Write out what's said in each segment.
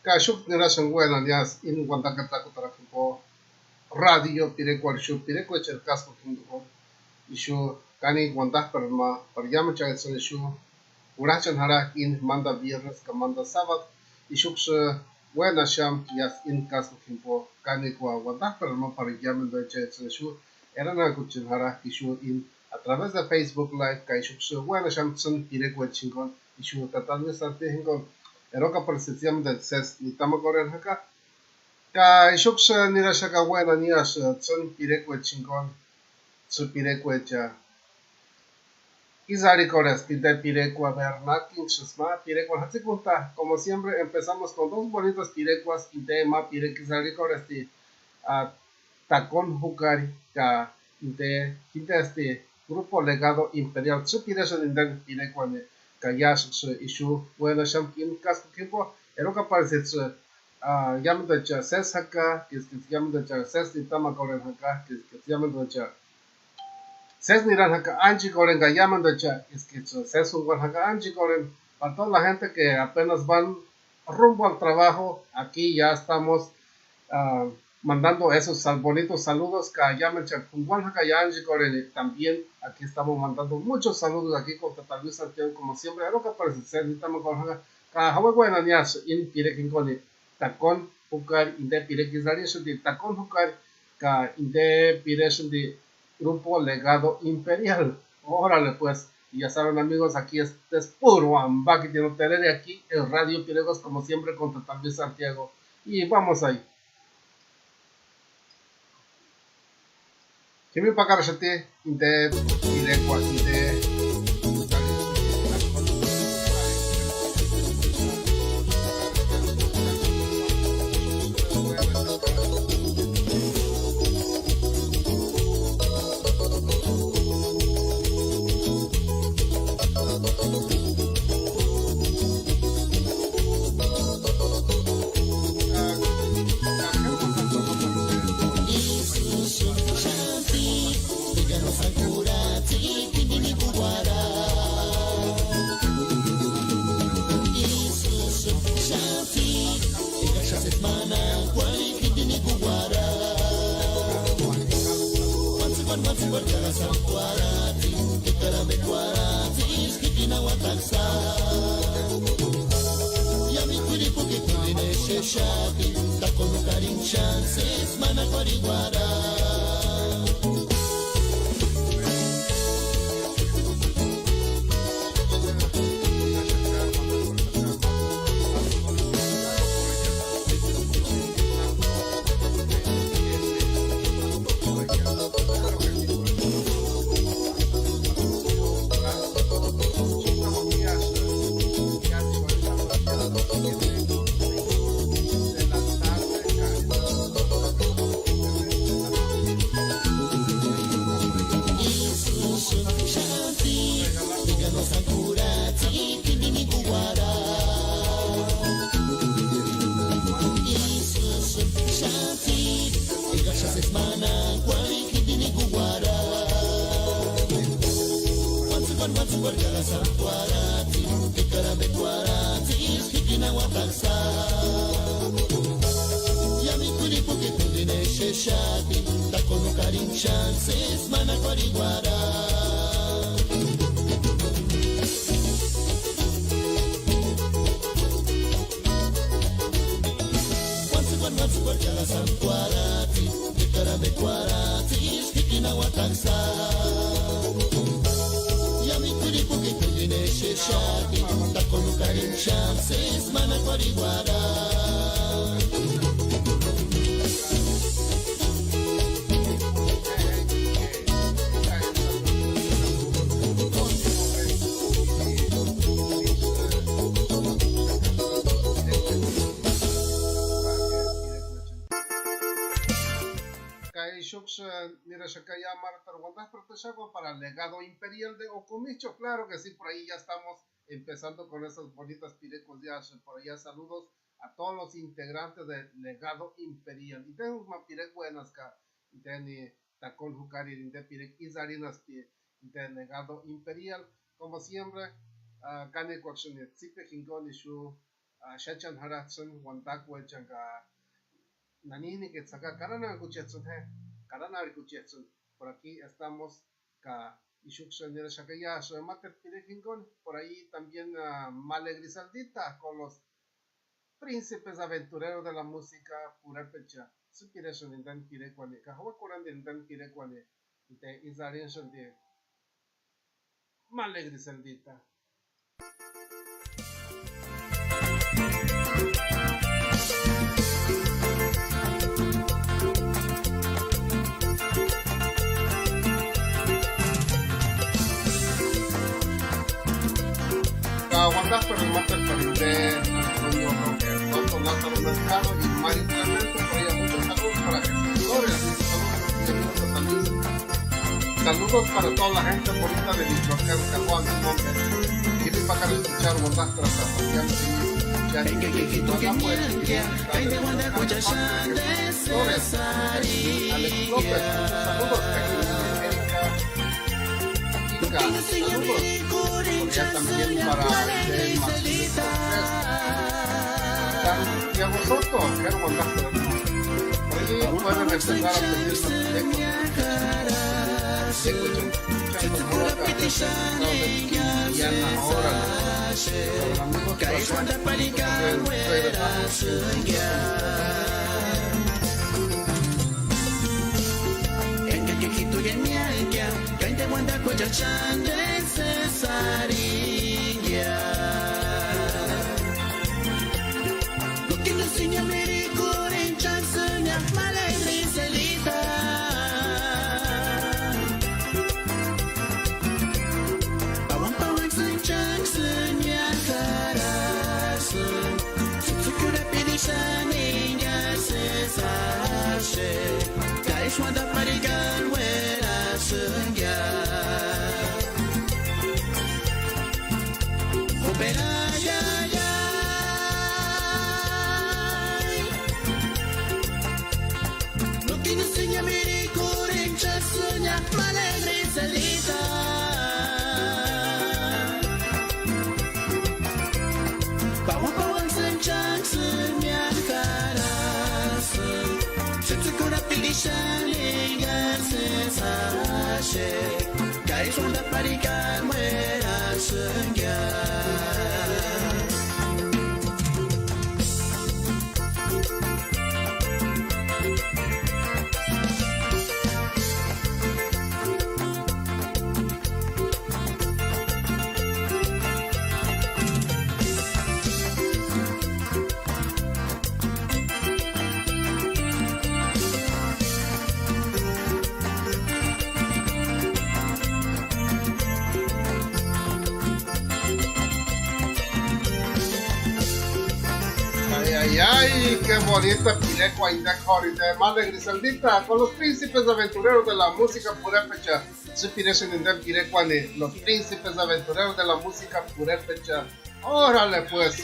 Kashuk nira shangwe na nias in wanda kata kutara kimpo radio pire kwal shu pire kwa cherkas ko kimpo ishu kani wanda perma paryama chagetsun ishu urachan hara in manda viernes ka manda sabat ishuk she buena sham yas in kas ko kimpo kani kwa wanda perma paryama do chagetsun ishu erana kuchin hara ishu in a través de Facebook Live ka ishuk she buena sham tsun pire kwa chingon ishu tatal sarte hingon eroka percepción del ses ni tamo correr acá ka ishuk she nira shaka buena nias tsun pire kwa chingon tsu pire kwa cha Izari Cores, Tinte Pirecua, Bernakin, Shusma, Pirecua, Hatzikunta. Como siempre, empezamos con dos bonitas pirecuas, Inte Ma Pirek, Izari Cores, Tacón Hukari, Ka, Inte, este grupo legado imperial, su pireso Inden Pirecua, Kayash, Ishu, bueno, Shamkin, Casco Kimpo, Eroka parece, llaman de cha Ses Haka, que se llaman de cha Ses Nitama Koren Haka, que se llaman de cha Ses miran acá anchi coren llaman de cha es que ses un acá anchi coren para toda la gente que apenas van rumbo al trabajo aquí ya estamos mandando esos bonitos saludos que llaman cha un acá ya anchi coren y también aquí estamos mandando muchos saludos aquí con Tata Luis Santiago como siempre algo que parece ser estamos con acá hawa buena nias in pire kin con takon hukar inde pire kizari shuti takon hukar ka inde pire shuti Grupo Legado Imperial. Órale, pues, y ya saben, amigos, aquí es puro amba que tiene tele de aquí, el Radio Piregos, como siempre, con Total de Santiago. Y vamos ahí. Kimi Pakarashati, Inte, Piregua, Inte. Para el legado imperial de Ocomicho, claro que sí, por ahí ya estamos empezando con esas bonitas pirecos ya, por allá saludos a todos los integrantes del legado imperial. Y tenemos más pirec buenas que tiene Tacón Jucari de pirec Izarinas del legado imperial, como siempre, Kane Kwakshune, Zipe Hingoni Shu, Shachan Haratsun, Wantakwe Changa, Nanini que saca Karana Kuchetsun, Karana Kuchetsun. Por aquí estamos, Ishuksen de Shakaya, Mater Pirekingon, por ahí también Male Grisaldita con los príncipes aventureros de la música Purepecha. Supireshon in Dan Pirequane, Kahawakuran in Dan Pirequane, de Isarenshon de Male Grisaldita. Aguantar por el mate perinde, cuando lata el mercado y más implemento, por ahí muchos saludos para agricultores, saludos para toda la gente bonita de Michoacán, Caguán, Monte, y para acá escuchar aguantar para Zapatear, Alex López, saludos, saludos, ya también para Santiago Soto, quiero mandar por ahí pueden empezar a pedir su Ay, qué bonita Pilecua y de Madre Grisaldita con los príncipes aventureros de la música purépecha. Supireshon in Dan Pirequane, los príncipes aventureros de la música purépecha. Órale pues.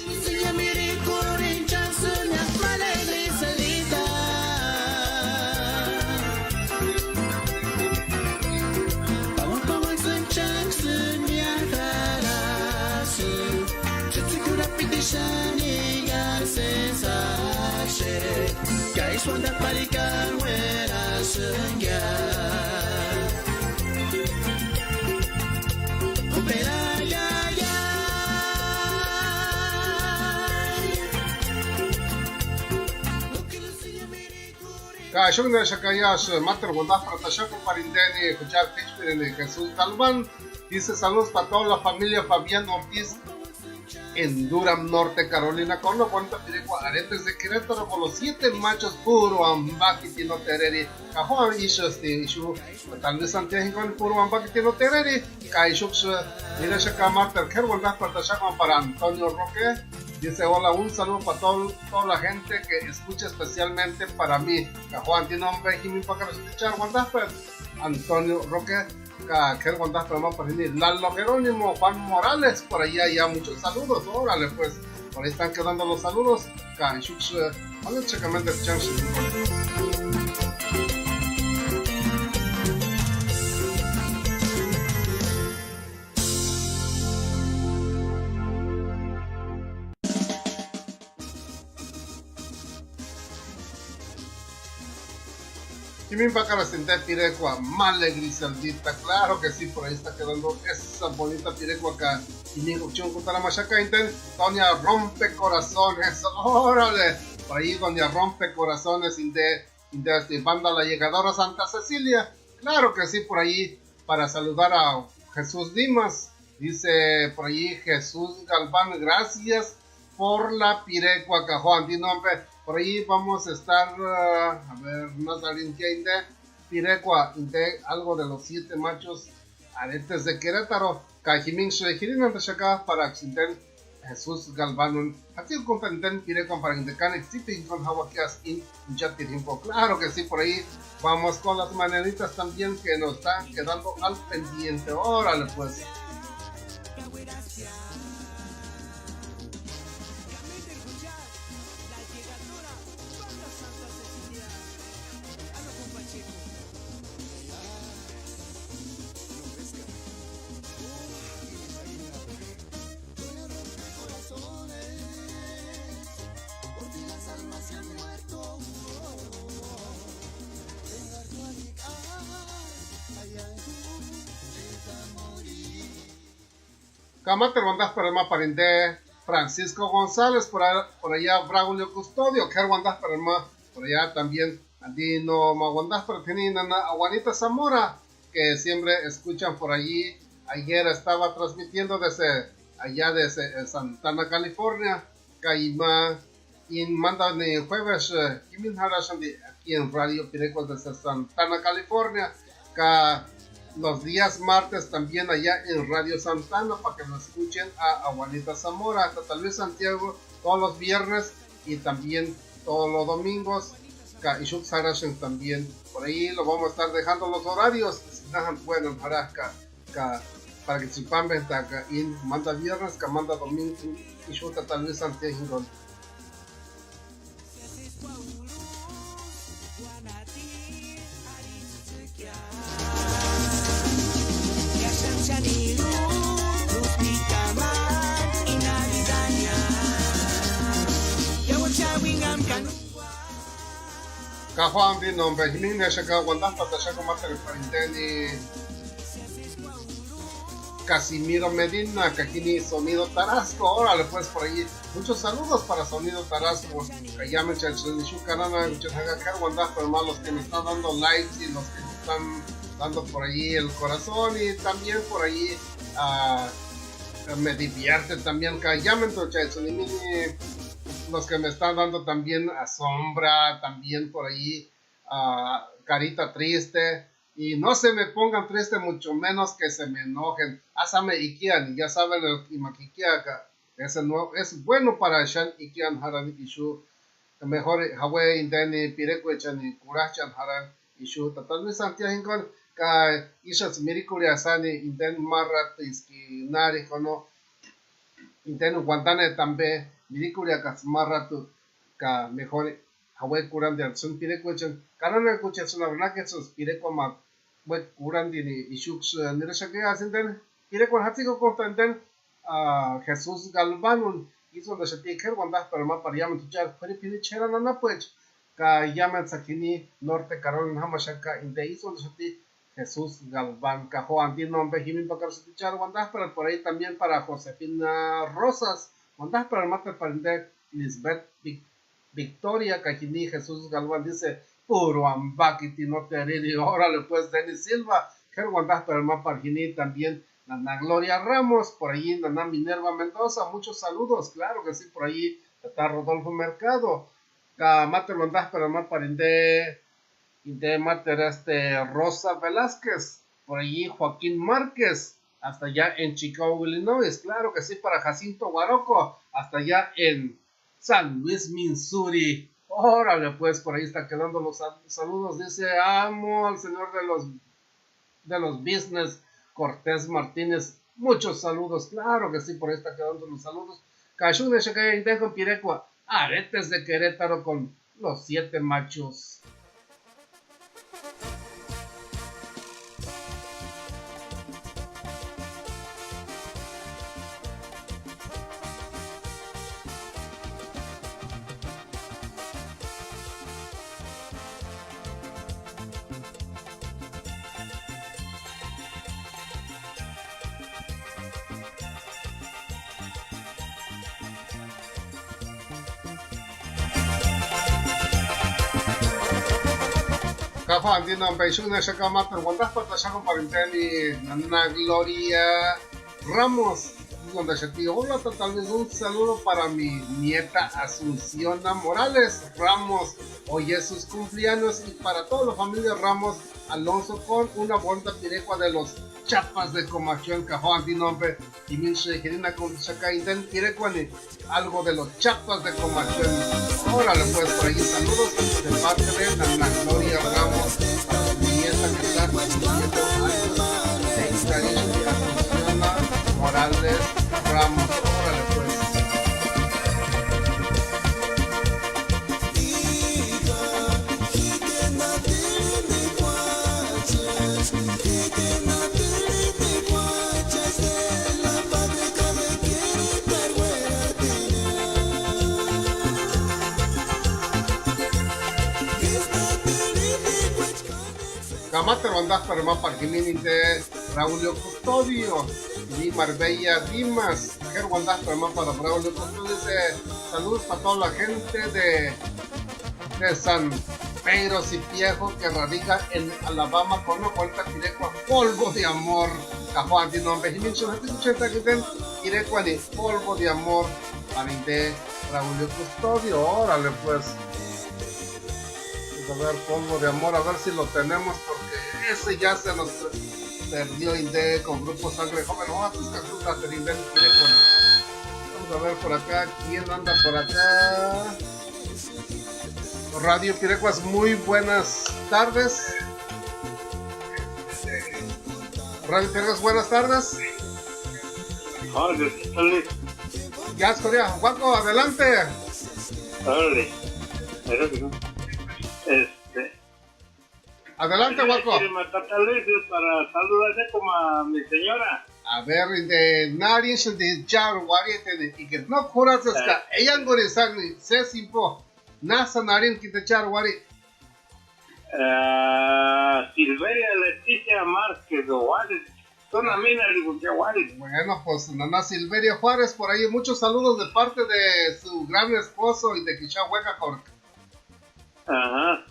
Kashung na Shakayash, Mater Wanda Pratashako Parindeni, escuchar Pitchpirene, Jesús Galván, dice saludos para toda la familia Fabián Ortiz en Durham, Norte Carolina, con la cuenta Pirecua, Aretes de Querétaro, con los 7 machos puro Ambaki Tino Tereri, Cajuan Ishus, Ishu, tal vez Santiago con puro Ambaki Tino Tereri, Kaishux, mira Shaka Mater, Kerwanda Pratashako para Antonio Roque. Dice hola, un saludo para toda la gente que escucha especialmente para mí. Juan tiene nombre y mi para escuchar Antonio Roque, que el más para venir. Lalo Jerónimo, Juan Morales, por allá ya muchos saludos. Órale pues, por ahí están quedando los saludos. Y mi para sentar pirecua, male Grisaldita, claro que sí, por ahí está quedando esa bonita pirecua acá. Y mi cuchón cutara machaca inten, doña rompe corazones, órale, por ahí doña rompe corazones, de banda la llegadora Santa Cecilia, claro que sí, por ahí, para saludar a Jesús Dimas, dice por ahí Jesús Galván, gracias por la pirecua, cajón, di nombre. Por ahí vamos a estar, a ver, Nazarín de Pirecua, de algo de los 7 machos aretes de Querétaro, Cajimin Shejirin Antashaka para accidente Jesús Galván, así con Pirecua para indicar existe con Hawakias in Jatirimpo. Claro que sí, por ahí vamos con las maneritas también que nos están quedando al pendiente. Órale, pues. Camate Rondas para el Maparindé, Francisco González, por allá Braulio Custodio, Kerwandas para el por allá también Andino Maguandas para Teninana, Aguanita Zamora, que siempre escuchan por allí. Ayer estaba transmitiendo desde allá desde Santana, California, Caima, y mandan el jueves, aquí en Radio Pirecua desde Santana, California, los días martes también allá en Radio Santana para que nos escuchen a Juanita Zamora, hasta tal vez Santiago todos los viernes y también todos los domingos. Y Shuk Sarashen también. Por ahí lo vamos a estar dejando los horarios. Bueno, para que sepan ventaja. Y manda viernes, que manda domingo y Shuk tal vez Santiago. Kahuan di nombre himin na siya wanda pata siya kumata ni Casimiro Medina, que aquí Sonido Tarasco. Órale, pues por ahí muchos saludos para Sonido Tarasco, que ya me echan su canal, muchos los que me están dando likes y los que me están dando por ahí el corazón, y también por ahí me divierte también que llamen los que me están dando también a sombra, también por ahí carita triste, y no se me pongan triste, mucho menos que se me enojen. Asame Ikian, ya saben el Imakikiaka, es bueno para Shan Ikian Haran Ishu, mejor Hawaii Indeni Pirecuechan y Kurachan Haran Ishu, tal vez Santiago ka Ishas Mirikuria Sani Inden Marat Iskinari Kono Inden Guantane también. Mirikuria Katsmaratu ka mejor Hawaii Kuran de Alsun Pirecuechan, Karana Kuchas una verdad que esos Pirecoma Kuran de Ishux Nirashake Ascenden, Pirecon Hatsico Contenten, Jesús Galván hizo de Shatiker, Wanda para más para Yaman Tuchar, Perichera Nana pues, ka Yaman Sakini, Norte Carolina Hamashaka, Inde hizo de Shati Jesús Galván, Cajo Andino, Bejimin Bacar Tuchar, Wanda para por ahí también para Josefina Rosas. Mandas para el mate para Lisbeth Victoria Cajini Jesús Galván dice puro ambakiti no te heridi. Órale pues Denis Silva que mandas para el mate para Gini también Nana Gloria Ramos, por ahí Nana Minerva Mendoza, muchos saludos, claro que sí, por ahí está Rodolfo Mercado, mate mandas para el mate para Inde mate Rosa Velázquez, por allí Joaquín Márquez, hasta allá en Chicago, Illinois, claro que sí, para Jacinto Guaroco, hasta allá en San Luis, Missouri. Órale, pues por ahí está quedando los saludos. Dice, amo al señor de los business, Cortés Martínez. Muchos saludos, claro que sí, por ahí está quedando los saludos. Cachune Shekaya Intejo Pirecua, aretes de Querétaro con los 7 machos. Kafa andino Beishuna Shakamater, Wandapata Shakamparintani, Nana Gloria Ramos, donde Shakti. Hola, tal vez un saludo para mi nieta Asuncióna Morales Ramos. Hoy es sus cumpleaños y para toda la familia Ramos Alonso con una bonita pirecua de los chapas de Comachuen, Kafa andino y Minche Gerina con Shakainden Pirecuani, algo de los chapas de Comachuen. Órale, pues por ahí saludos de parte de Nana Gloria Ramos, para mi nieta que está cumpliendo años de cariño, Asuncióna Morales Ramos. Órale, pues. Kamate Rondas para más Parquimini de Braulio Custodio y Marbella Dimas. Que Rondas para más para Braulio Custodio. Dice saludos para toda la gente de San Pedro Cipiejo que radica en Alabama con una cuenta pirecua polvo de amor. Cajuan de nombre y mencionó que pirecua de polvo de amor para de Braulio Custodio. Órale pues. A ver, polvo de amor, a ver si lo tenemos porque ese ya se nos perdió Inde con Grupo Sangre Joven. Vamos a ver por acá, ¿quién anda por acá? Radio Pirecuas, muy buenas tardes. Radio Pirecuas, buenas tardes. Hola, ¿qué Ya, Corea, Juaco, adelante. Órale, Adelante, Guaco. Para saludarle como a mi señora. A ver, de Naris de Jarwari, y que no curas hasta ella gorizagni, se simpo, Nasa Narin que de Jarwari. Silveria Leticia Márquez o Juárez. Son amigas de Juárez. Bueno, pues Nana Silveria Juárez, por ahí muchos saludos de parte de su gran esposo y de Quichahueca Corca. Ajá.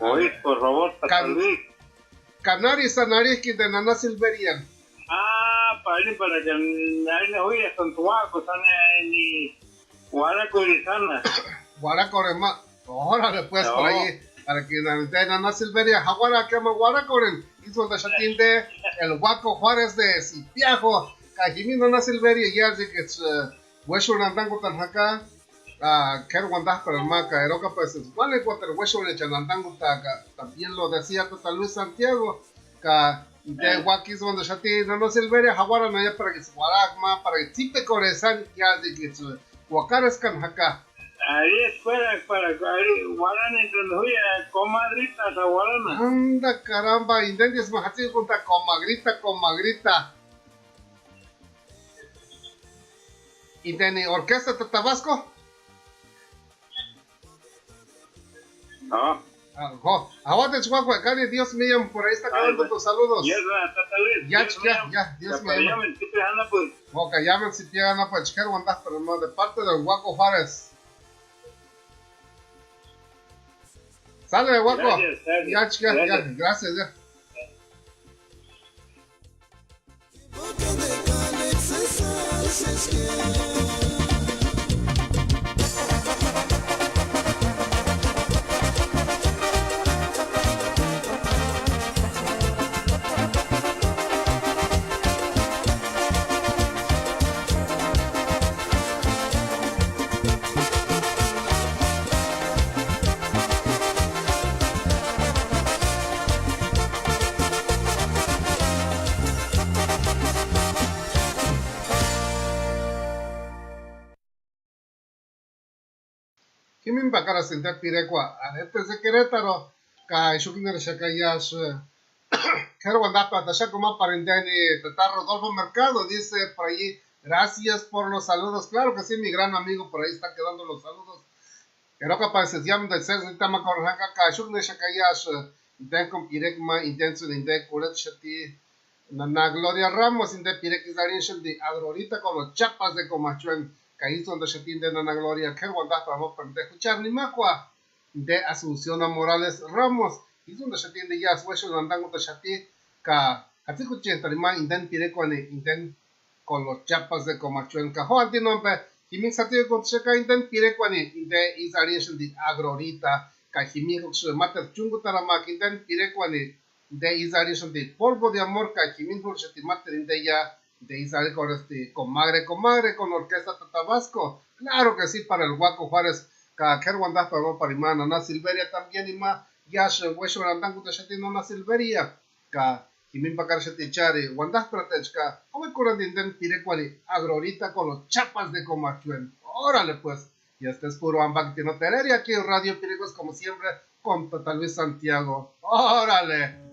Oye, por favor, para Luis. Canaris Sanariski de Nana Silveria. Para que nadie oiga con tu guapo, están en Guaracorizana. Guaracorema. Órale, pues por ahí, para que Nana Silveria, Jaguara, que me Guaracoren. Hizo de chatín de el Guaco Juárez de Cipiajo. Cajimi Nana Silveria, ya de que Hueso Nandango Tanjaca. Que Guandas para el Maca, Eroca pues vale cuatro huesos de Chanantango también lo decía Tata Luis Santiago que de Guaquis donde ya tiene no Silveria Jaguara no ya para que se guaragma para que sipe coresan ya de que su Guacares Canjaca ahí escuela para Guaran entre los comadrita a Guarana anda caramba intentes majati junta comagrita y de orquesta de Tabasco. No. Aguante, Chihuahua, Cari, Dios mío, por ahí está quedando tus saludos. Ya, Dios mío. Ok, llamen si llegan a Pachquer, pero no, de parte del Guaco Juárez. Sale, Guaco. Ya, gracias, ya. Kimin bakara sinta pirecua, adete se Querétaro, ka shukiner shakayas, quiero andar para allá como parendani, Tata Rodolfo Mercado, dice por ahí, gracias por los saludos, claro que sí, mi gran amigo, por ahí está quedando los saludos, quiero que pareces llamen del ser, sinta macorraca, ka shukiner shakayas, den con pirecma, intenso de inde, curet shati, Nana Gloria Ramos, inde pirequizarin de Adrorita con los chapas de Comachuen, que donde se tiende Nana Gloria, que guardas para no perder escuchar ni macua de Asunción Morales Ramos, izun da shati de yas wesho landango da shati ka hatiku chentarima inden pirekwani inden con los chapas de Comachuel Cajo antinompe Jimin Satio con Sheka inden pirekwani inde isarishin di agrorita ka Jimin Huksu mater chungu tarama inden pirekwani de isarishin di polvo de amor ka Jimin Hukshati mater inde ya de Isari con comadre con orquesta Tatabasco claro que sí para el Guaco Juárez ka Kerwanda para Parimana na Silveria también y más Yash Wesho Randangu de Shati no na Silveria ka Jimin Bakar Shati Chari Wanda Pratechka Ome Kurandindem Pirekwani Agrorita con los chapas de Comachuel órale pues y este es puro Ambak Tinotereria aquí en Radio Pirecos como siempre con Total Luis Santiago órale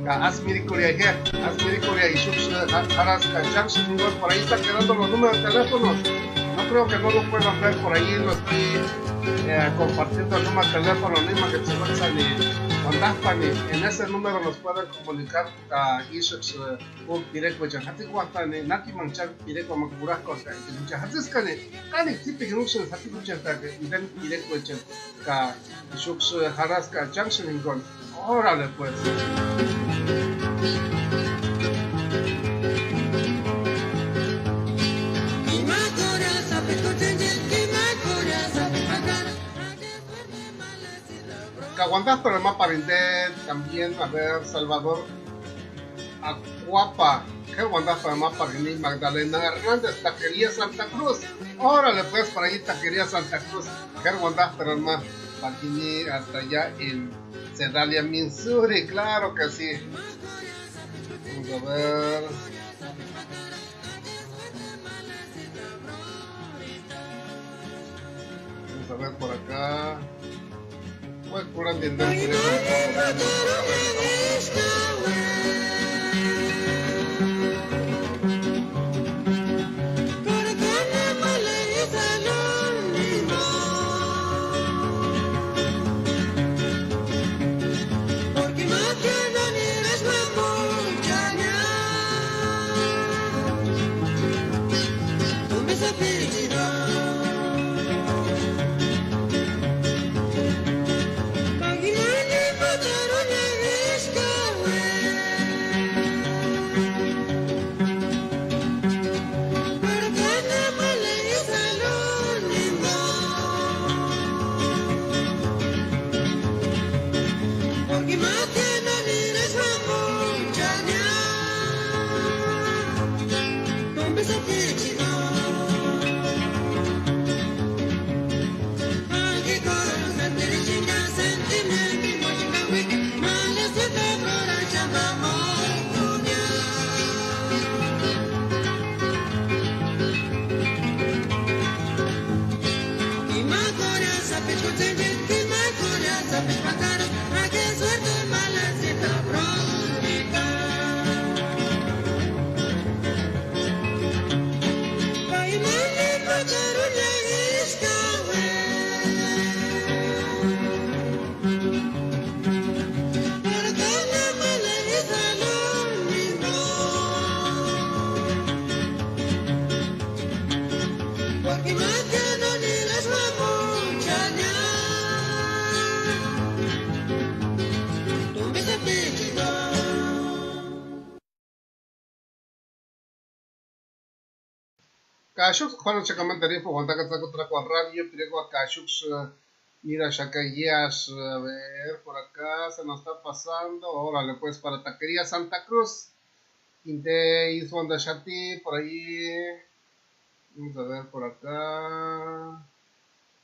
Asmiri Korea y Shubs Haras Junction, por ahí están quedando los números de teléfonos. No creo que no lo puedan ver por ahí, lo estoy compartiendo el número de teléfono, mismo que se lanzan y contactan en ese número nos pueden comunicar a Ishux un directo de Hati Guantani, Naki Manchan, directo a Makuras Corta, y muchas veces Kani, Tipi Junction, Hati Guchanta, y den directo de Ishux Haras Junction en Gon. Órale pues. Caguandas pero más parinde también a ver Salvador Acuapa que Caguandas pero más parinde Magdalena Hernández Taquería Santa Cruz órale pues por ahí Taquería Santa Cruz que Caguandas pero más parinde hasta allá en Sedalia Missouri claro que sí vamos a ver por acá pues pura entender Kashuk Juan Chacamantari por Guantaka contra Radio Pirego Kashuk mira Chacayas a ver por acá se nos está pasando órale pues para Taquería Santa Cruz Inte Iswanda Shati por ahí vamos a ver por acá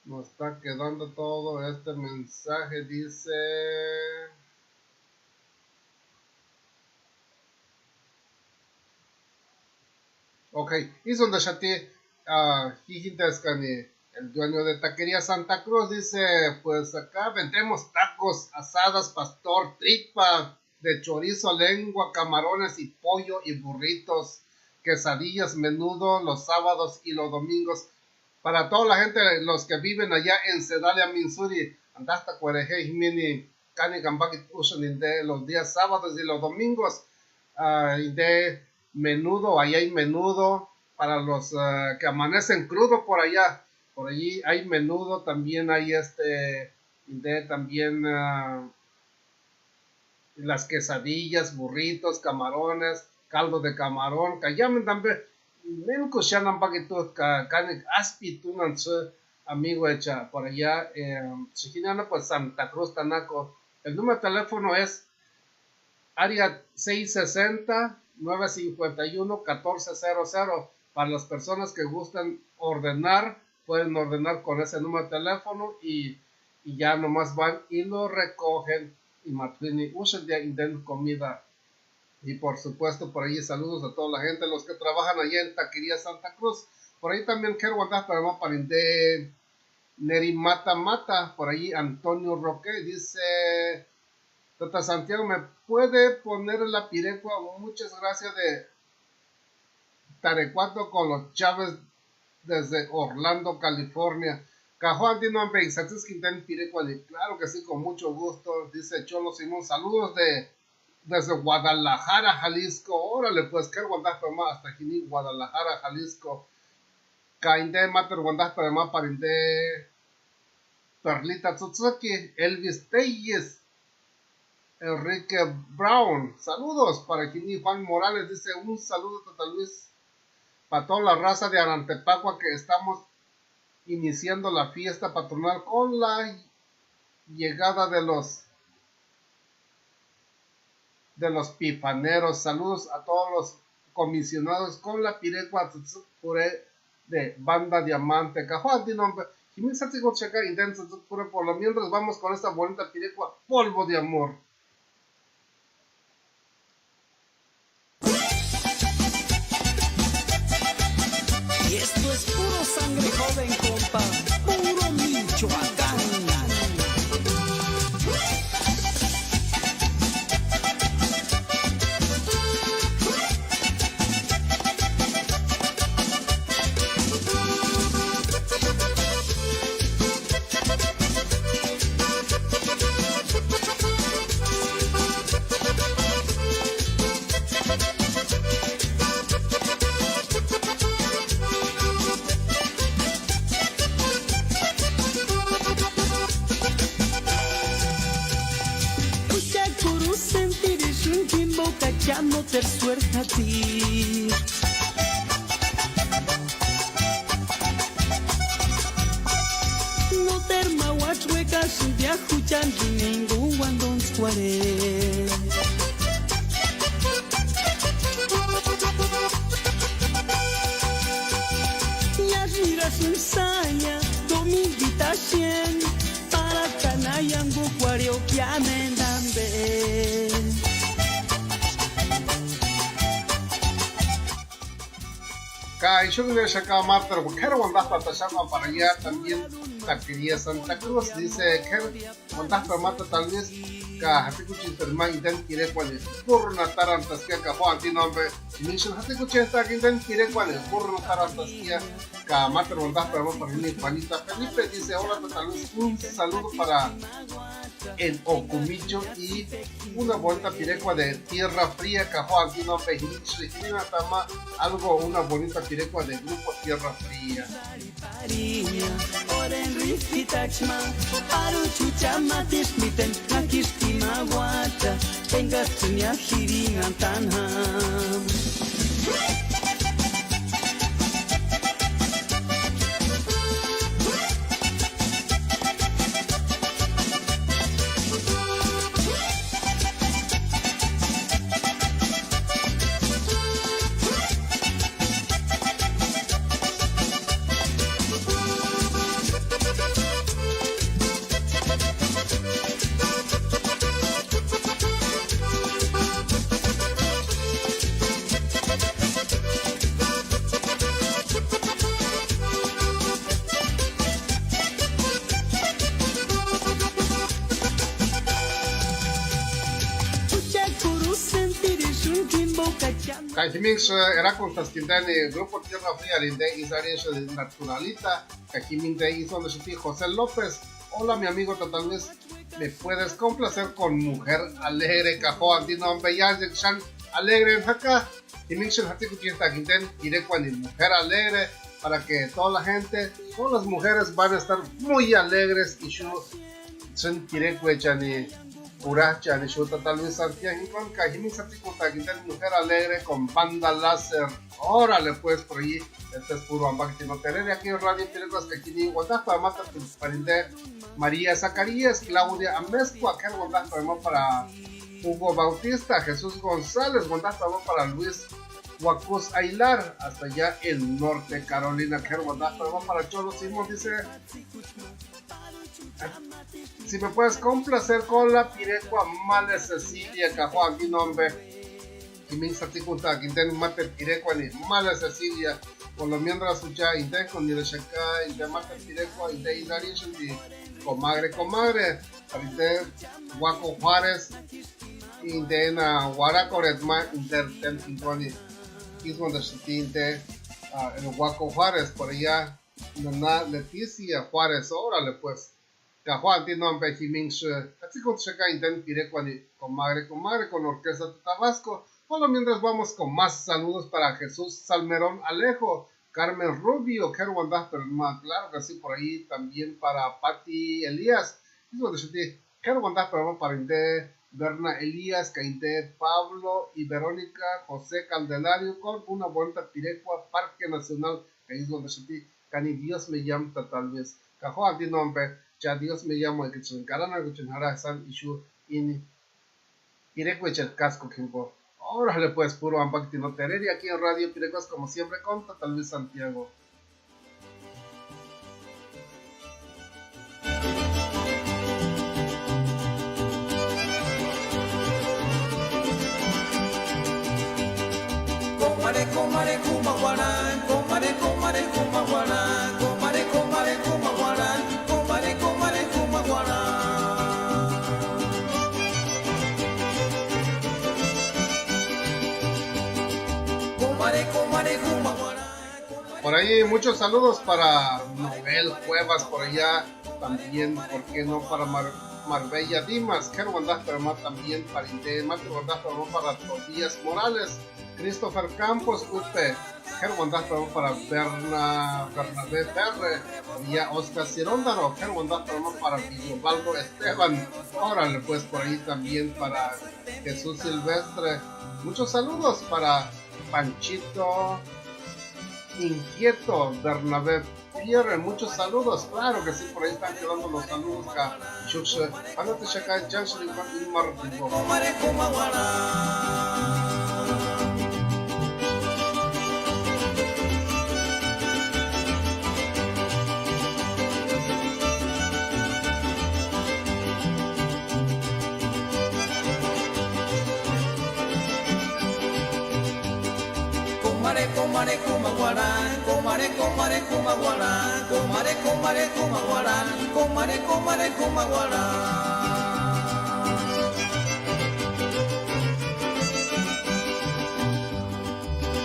nos está quedando todo este mensaje dice ok, Iswanda Shati Hijintascani el dueño de Taquería Santa Cruz dice, pues acá vendemos tacos, asadas, pastor, tripa de chorizo, lengua, camarones y pollo y burritos, quesadillas, menudo los sábados y los domingos. Para toda la gente, los que viven allá en Sedalia, Missouri, andasta cuereje mini cani gambaki usan de los días sábados y los domingos, de menudo, allá hay menudo para los que amanecen crudo por allá. Por allí hay menudo, también hay también las quesadillas, burritos, camarones, caldo de camarón, que llamen también, menco shanan paquetos, canek aspi tunan amigo hecha por allá, Chiquinana, pues Santa Cruz, Tanaco. El número de teléfono es área 660-951-1400. Para las personas que gustan ordenar, pueden ordenar con ese número de teléfono y ya nomás van y lo recogen y matrini usan de comida. Y por supuesto por ahí saludos a toda la gente, los que trabajan allá en Taquería Santa Cruz. Por ahí también quiero guardar para más de Neri Mata, por ahí Antonio Roque dice: Tata Santiago, ¿me puede poner la pirecua? Muchas gracias de Tarecuato con los Chávez desde Orlando, California. Cajuan tiene un pensatis Quintana pirecua, claro que sí, con mucho gusto. Dice Cholo Simón, saludos desde Guadalajara, Jalisco. Órale, pues, que guandas para más hasta aquí, Guadalajara, Jalisco. Cainde mater guandas para más parinde Perlita Tsutsuki, Elvis Telles, Enrique Brown, saludos para aquí. Juan Morales dice: un saludo, Tata Luis, para toda la raza de Arantepacua, que estamos iniciando la fiesta patronal con la llegada de pipaneros. Saludos a todos los comisionados con la pirecua pure de Banda Diamante. Cajuan tiene nombre. Por lo mientras vamos con esta bonita pirecua, Polvo de Amor. Y esto es puro sangre joven, compa, puro Michoacán. Ya no te suerte a ti. No te mahuachuecas de ajuchan ningún guandón square. Las miras ensaya, dominguita cien, para canayango cuario que amendambe. Yo que acá más, pero quiero mandar para allá también Taquería Santa Cruz. Dice que mandar para mata tal vez que haticuchin termán den quirecuales purna tarantaskia que Juan tiene nombre y dicen haticuchin está aquí den quirecuales purna tarantaskia que mata mandar para mí Juanita Felipe. Dice: hola, tal vez un saludo para el Ocumicho y una bonita pirecua de Tierra Fría, Cajuan, Dino Pejinichi, algo, una bonita pirecua de Grupo Tierra Fría. Kajimix era constantindani Grupo Tierra Fría linde Isarías de Naturalita. Kajimix de hizo de su tío José López. Hola, mi amigo Totalvez, ¿me puedes complacer con Mujer Alegre? Cajó Antino Ambeyaz Shan Alegre en acá. Y Mixon Hatiku Tienta Quinten iré con Mujer Alegre para que toda la gente, todas las mujeres van a estar muy alegres y yo son quiere cuechani Puracha, ni Shuta tal vez Santiago, con Cajimín Saticuta, mujer alegre con banda láser. Órale, pues por allí, este es puro Ambacti no tener aquí en Radio Pilecos que aquí ni Guadalajara para matar parinde María Zacarías, Claudia Amezcua, que Guadalajara para Hugo Bautista, Jesús González, Guadalajara para Luis Huacus Ailar, hasta allá en Norte Carolina, que Guadalajara para Cholo Simón dice. Si me puedes complacer con la pirecua Male Cecilia, Cajó aquí nombre. Y me hizo ticuta, Quintén Mate Pirecua ni Male Cecilia. Por lo mientras escucha, Inte con Nireshaka, Inte Mate Pirecua, Inte Idarishan y Comadre. Ahorita Huaco Juárez, Inte na Huaracoretma, Interten Pintuani. Ismo de Chitinte, en Huaco Juárez, por allá, Nana Leticia Juárez, órale pues. Cajuan tiene un pejiminch, así con checa intent pirecuani, comadre, con orquesta de Tabasco. Bueno, mientras vamos con más saludos para Jesús Salmerón Alejo, Carmen Rubio, Kerwandas, pero claro que sí, por ahí también para Patti Elías. Mismo de Chuti, Kerwandas, pero para Inte, Berna Elías, Cainte Pablo y Verónica José Candelario con una vuelta pirecua, Parque Nacional, que es donde Chuti, Cani Dios me llama tal vez. Cajuan tiene nombre. Ya Dios me llamo que se encarana que se hará san issue in Pirecuech el casco Kimpo. Órale pues puro Ambacti no tener y aquí en Radio Pirecos como siempre con tal vez Santiago. Comare, comare, cumaguarán, comare, comare, cumaguarán, comare, comare, cumaguarán. Por ahí muchos saludos para Noel Cuevas, por allá también, ¿por qué no? Para Marbella Dimas, Kerwandas, pero más también para Inte, Kerwandas, pero para Tobías Morales, Christopher Campos, Upe, Kerwandas, pero para Bernabé Ferre, y Oscar Ciróndaro, Kerwandas, pero para Villobaldo Esteban, órale pues por ahí también para Jesús Silvestre, muchos saludos para Panchito Inquieto, Bernabé Pierre, muchos saludos, claro que sí, por ahí están quedando los saludos acá. Chuxe, ándate checa, Janshin y Martínez. Comare, cumaguarán, comare, comare, cumaguarán, comare, comare, cumaguarán, comare, comare, cumaguarán.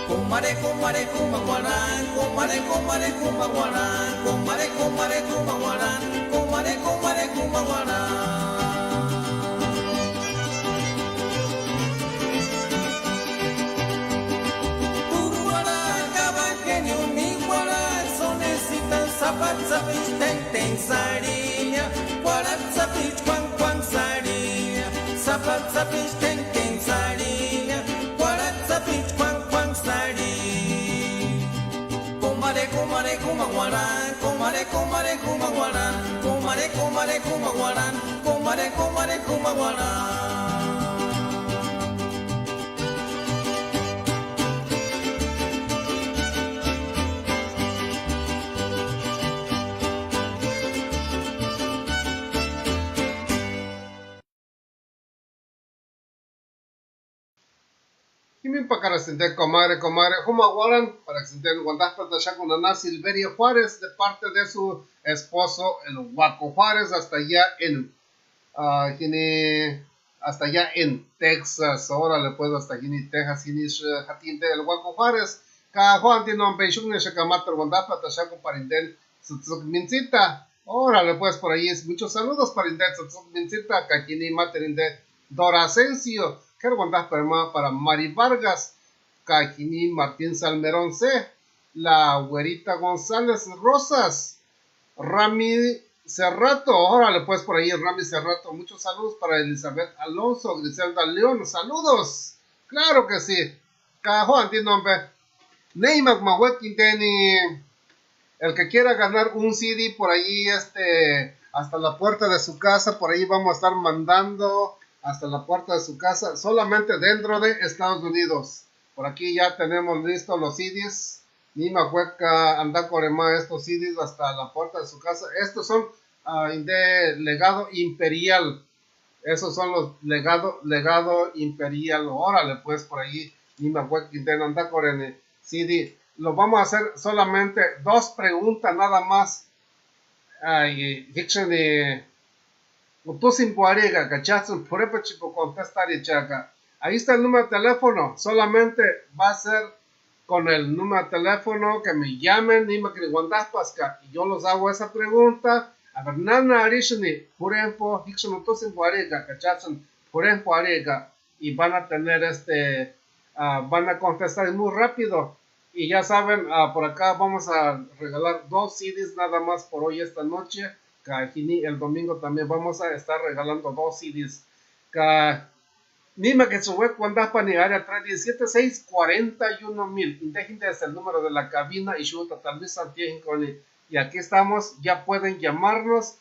Comare, comare, cumaguarán, comare, comare, cumaguarán, comare, comare, cumaguarán, comare, comare, cumaguarán. Sapat sapich teng teng sarinya, warat sapich kwang kwang sarinya. Sapat sapich teng teng sarinya, warat sapich kwang kwang sarinya. Comare comare kumaguaran, comare comare kumaguaran, comare comare kumaguaran, comare comare kumaguaran. Y mi para sentir comadre, Humaguaran, para sentir Guandas Patasha con Ana Silveria Juárez, de parte de su esposo, el Huaco Juárez, hasta allá en, hasta allá en Texas, órale pues, hasta allí en Texas, y Jatín del Huaco Juárez, cada Juan tiene un peixón, y se camata Guandas Patasha con Parindel, Tzutzuk Mincita, órale pues, por ahí es muchos saludos, Parindel, Tzutzuk Mincita, Cajini Materindel, Dora Asensio, Kerwandas para Mari Vargas, Cajini Martín Salmerón C, la Güerita González Rosas, Rami Cerrato, órale pues por ahí Rami Cerrato, muchos saludos para Elizabeth Alonso, Griselda León, saludos, claro que sí, Juan tiene nombre, Neymar Mahuequinteni, el que quiera ganar un CD por ahí, hasta la puerta de su casa, por ahí vamos a estar mandando hasta la puerta de su casa, solamente dentro de Estados Unidos, por aquí ya tenemos listos los CDs, Nima Hueca anda corema estos CDs hasta la puerta de su casa, estos son de legado imperial, esos son los legado imperial, órale pues por ahí, Nima Hueca anda corema CD, lo vamos a hacer solamente 2 preguntas nada más, ahí está el número de teléfono, solamente va a ser con el número de teléfono que me llamen, y yo los hago esa pregunta, a ver, nana arishni, por ejemplo, y van a tener van a contestar muy rápido, y ya saben, por acá vamos a regalar 2 CDs nada más por hoy esta noche, el domingo también vamos a estar regalando 2 CDs, Nima que sube cuando pani área 317-641,000. Indéjenme es el número de la cabina y Shuta tal vez y aquí estamos, ya pueden llamarnos.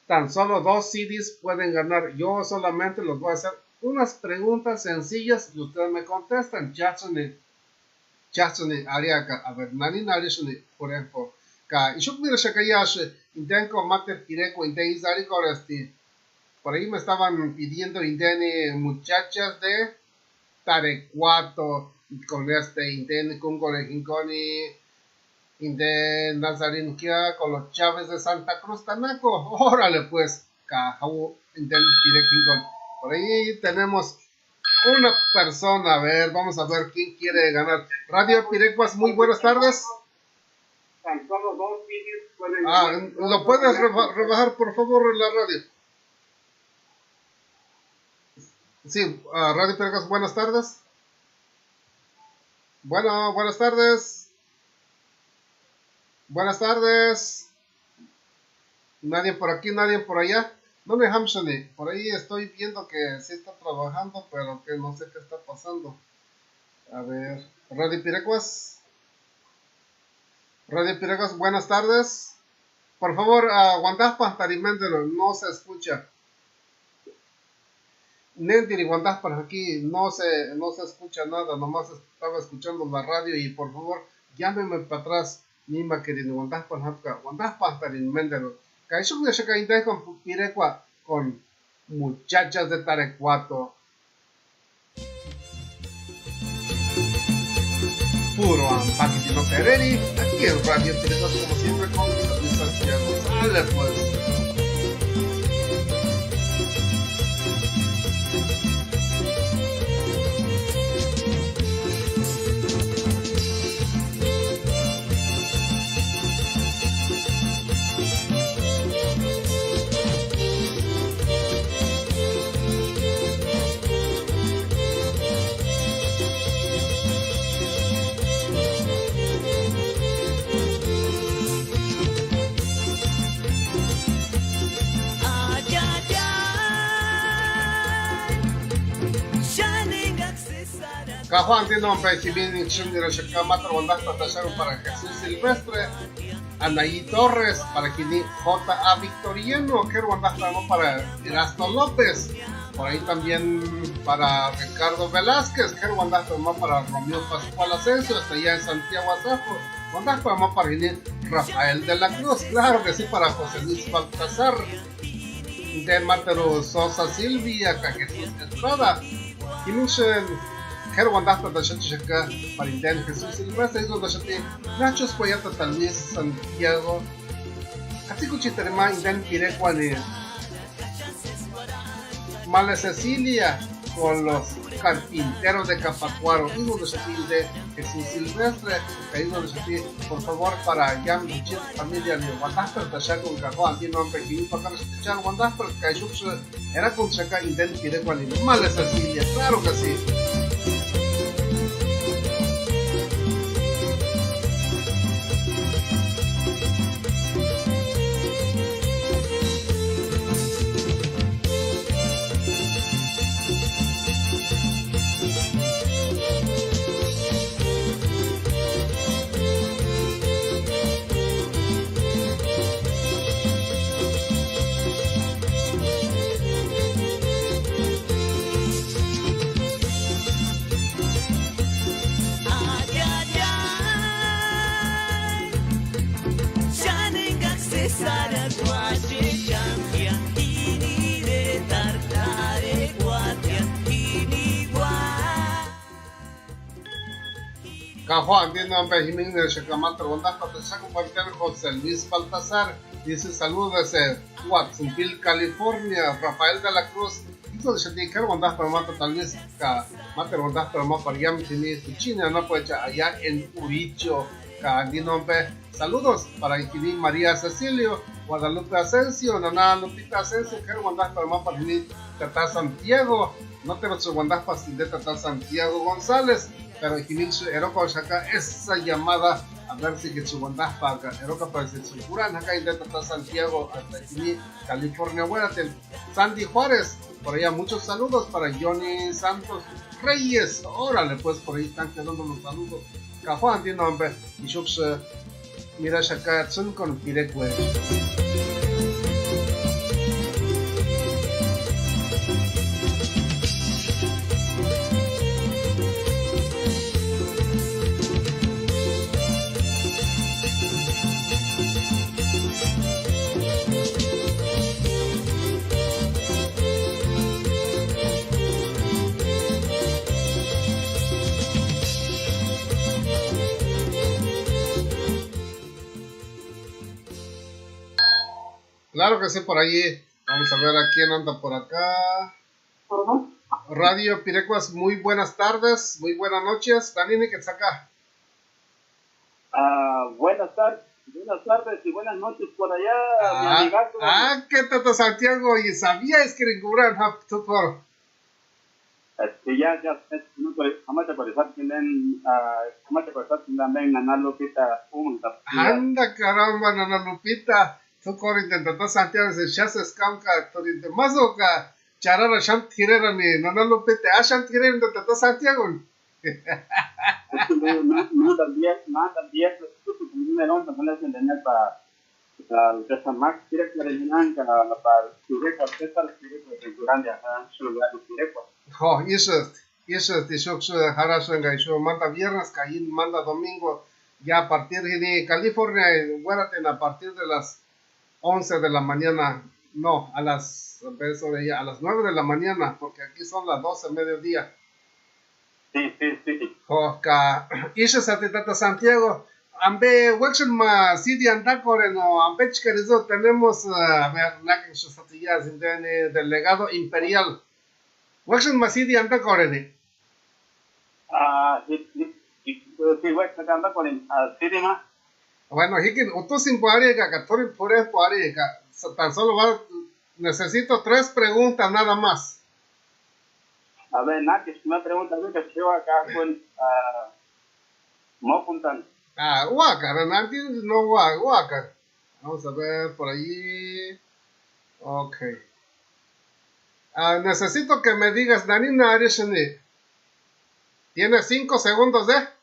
Tan solo 2 CDs pueden ganar. Yo solamente los voy a hacer unas preguntas sencillas y ustedes me contestan. Chatsuni área a ver, nani narishuni, por ejemplo. Y yo mira shakayash, intenko mater kireko indehizari coresti. Por ahí me estaban pidiendo indene muchachas de Tarecuato con indene con Conejinconi, indene Nazarinquia con los Chávez de Santa Cruz Tanaco. Órale pues, indene Pirequincon. Por ahí tenemos una persona, a ver, vamos a ver quién quiere ganar. Radio Pirecuas, muy buenas tardes. Tan solo 2 vídeos pueden... ¿Lo puedes rebajar por favor en la radio? Sí, Radio Pirecuas, buenas tardes. Bueno, buenas tardes. Buenas tardes. Nadie por aquí, nadie por allá. No me hamshani. Por ahí estoy viendo que sí está trabajando, pero que no sé qué está pasando. A ver, Radio Pirecuas. Radio Pirecuas, buenas tardes. Por favor, Guandaspa, Tariméndelo, no se escucha. Nendiri Guandaspa, aquí no se escucha nada, nomás estaba escuchando la radio y por favor, llámeme para atrás. Nima querido Guandaspa, Tariméndelo. Kaishuk de Shakainte con Pirecua, con muchachas de Tarecuato. Puro Ampatino Tereri, aquí en Radio Pirecuas, como siempre, con Luis Santiago. Sale pues. Cajuan tiene nombre que viene en el Matro Guandaspa para Jesús Silvestre, Anaí Torres, para quien J.A. Victoriano, que Guandaspa para Erasto López, por ahí también para Ricardo Velázquez, que Guandaspa para Romeo Pascual Asensio, hasta allá en Santiago Azafo, Guandaspa para Rafael de la Cruz, claro que sí, para José Luis Baltasar, de Matero Sosa Silvia, Jesús Estrada, y muchos Quiero mandar para Shachaka para Indel Jesús Silvestre, digo de Nacho Espoyata tal vez Santiago. Así que Chiterma Indel Pirecuani Mala Cecilia con los carpinteros de Capacuaro, digo de Jesús Silvestre, digo de por favor para Yam Michel familia de Guandasper Tachaka con Cajuan, tiene nombre que para escuchar Guandasper Caixux era con Chaka Indel Pirecuani Mala Cecilia, claro que sí. Cajo Andino Ambe Jiménez de Chacamata, Guanajuato, Chacamartel, José Luis Baltasar, dice saludos desde Watsonville, California. Rafael de la Cruz, hijo de Chaticar, Guanajuato, Mata, tal vez, Mata, Guanajuato, Mata, Pariam, China, no puede allá en Uricho, Andino Ambe. Saludos para Iquilín María Cecilio, Guadalupe Asensio, Nana Lupita Asensio, que Guanajuato, Mata, Tata Santiago, no te lo Guanajuato, de Tata Santiago González. Pero Jimich Eroka Shaka esa llamada a ver si que su bondad paga Eroka parece su curan acá en Tata Santiago hasta aquí California. Buenatel Sandy Juárez, por allá muchos saludos para Johnny Santos Reyes. Órale, pues por ahí están quedando los saludos. Cajuan tiene nombre y Shux mira Shaka Tsun con Pirecue. Claro que sí, por allí. Vamos a ver a quién anda por acá. Radio Pirecuas, muy buenas tardes, muy buenas noches. Danini que saca. Buenas tardes y buenas noches por allá, mi amigazo. ¿Qué Tata Santiago? Y sabías que eran por. Ya, no puede, jamás te puedes hacer también ganar lo que está Anda caramba, Nana Lupita. Tu corriente Tata Santiago se chasa escamca, torrente más o ca charara sham tirera ni Nana Lupita, sham tirera de Tata Santiago. No también, me lo vamos a entender para esa más directa de Yananca, para su récord, de Durandia, su récord. Eso de shock harasuenga, show manda viernes, caín manda domingo, ya a partir de California, guárate a partir de las 11 de la mañana, no, a las 9 de la mañana, porque aquí son las 12 mediodía. Sí. Joca, isha Tata Santiago, ambe, Waxen ma Sidi Andacoreno, ambe Chicarizo, tenemos, a ver, la que se delegado imperial. Waxen ma Sidi Andacorene. Sí, Waxen Andacorene, Sidi ma. Bueno, Hikin, utusin puariga, Katorin pure puariga, tan solo necesito 3 preguntas nada más. A ver, Nakis, una pregunta que llevo acá con Mopuntan. Huácar, Nakis, no Huácar. Vamos a ver por allí. Ok. Necesito que me digas, Danina Arishani. ¿Tienes 5 segundos de?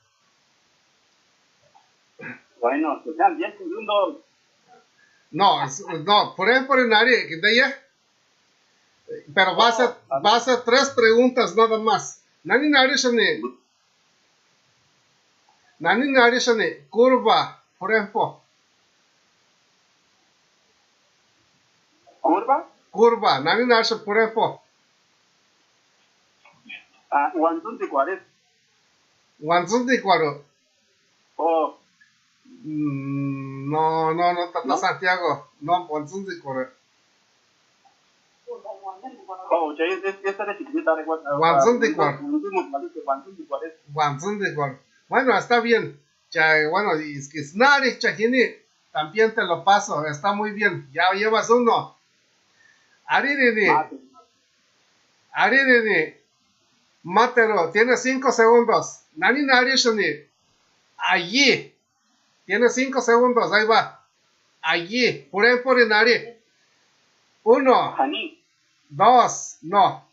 Bueno, que sean 10 segundos. No, por ejemplo, en área, de ella. Pero va a ser 3 preguntas nada más. Nani Narishani, curva, por ejemplo. Curva, Nani Narishani, por ejemplo. 140. 140. Oh. No, Tata Santiago. No, 140. Oh, esta es chiquitita, Bueno, está bien. Ya, bueno, es que Snari Chajini, también te lo paso, está muy bien. Ya llevas 1. Aridini, Matero, tienes 5 segundos. Nani Narishani, allí, tienes 5 segundos, ahí va. Allí, por Nari. 1. 2, no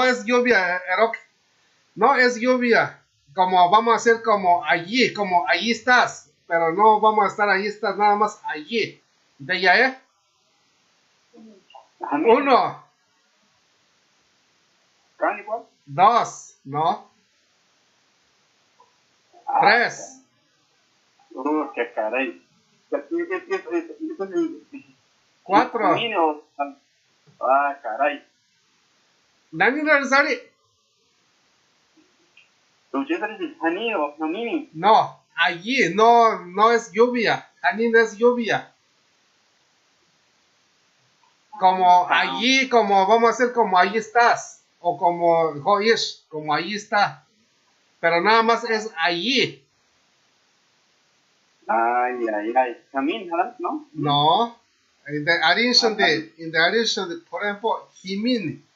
es lluvia, Erok. No es lluvia. Como vamos a hacer como allí estás. Pero no vamos a estar allí estás, nada más allí. ¿De ya, 1. 2, no. 3. Qué caray. 4. Caray. Nani Narsari. ¿Ustedes dicen Hani o Hani? No, allí, no es lluvia. Hanin es lluvia. Como allí, como vamos a hacer como ahí estás. O como Hoyish, como ahí está. Pero nada más es allí. Ay. Hamin, ¿no? No. In the addition de, por ejemplo, Jimin.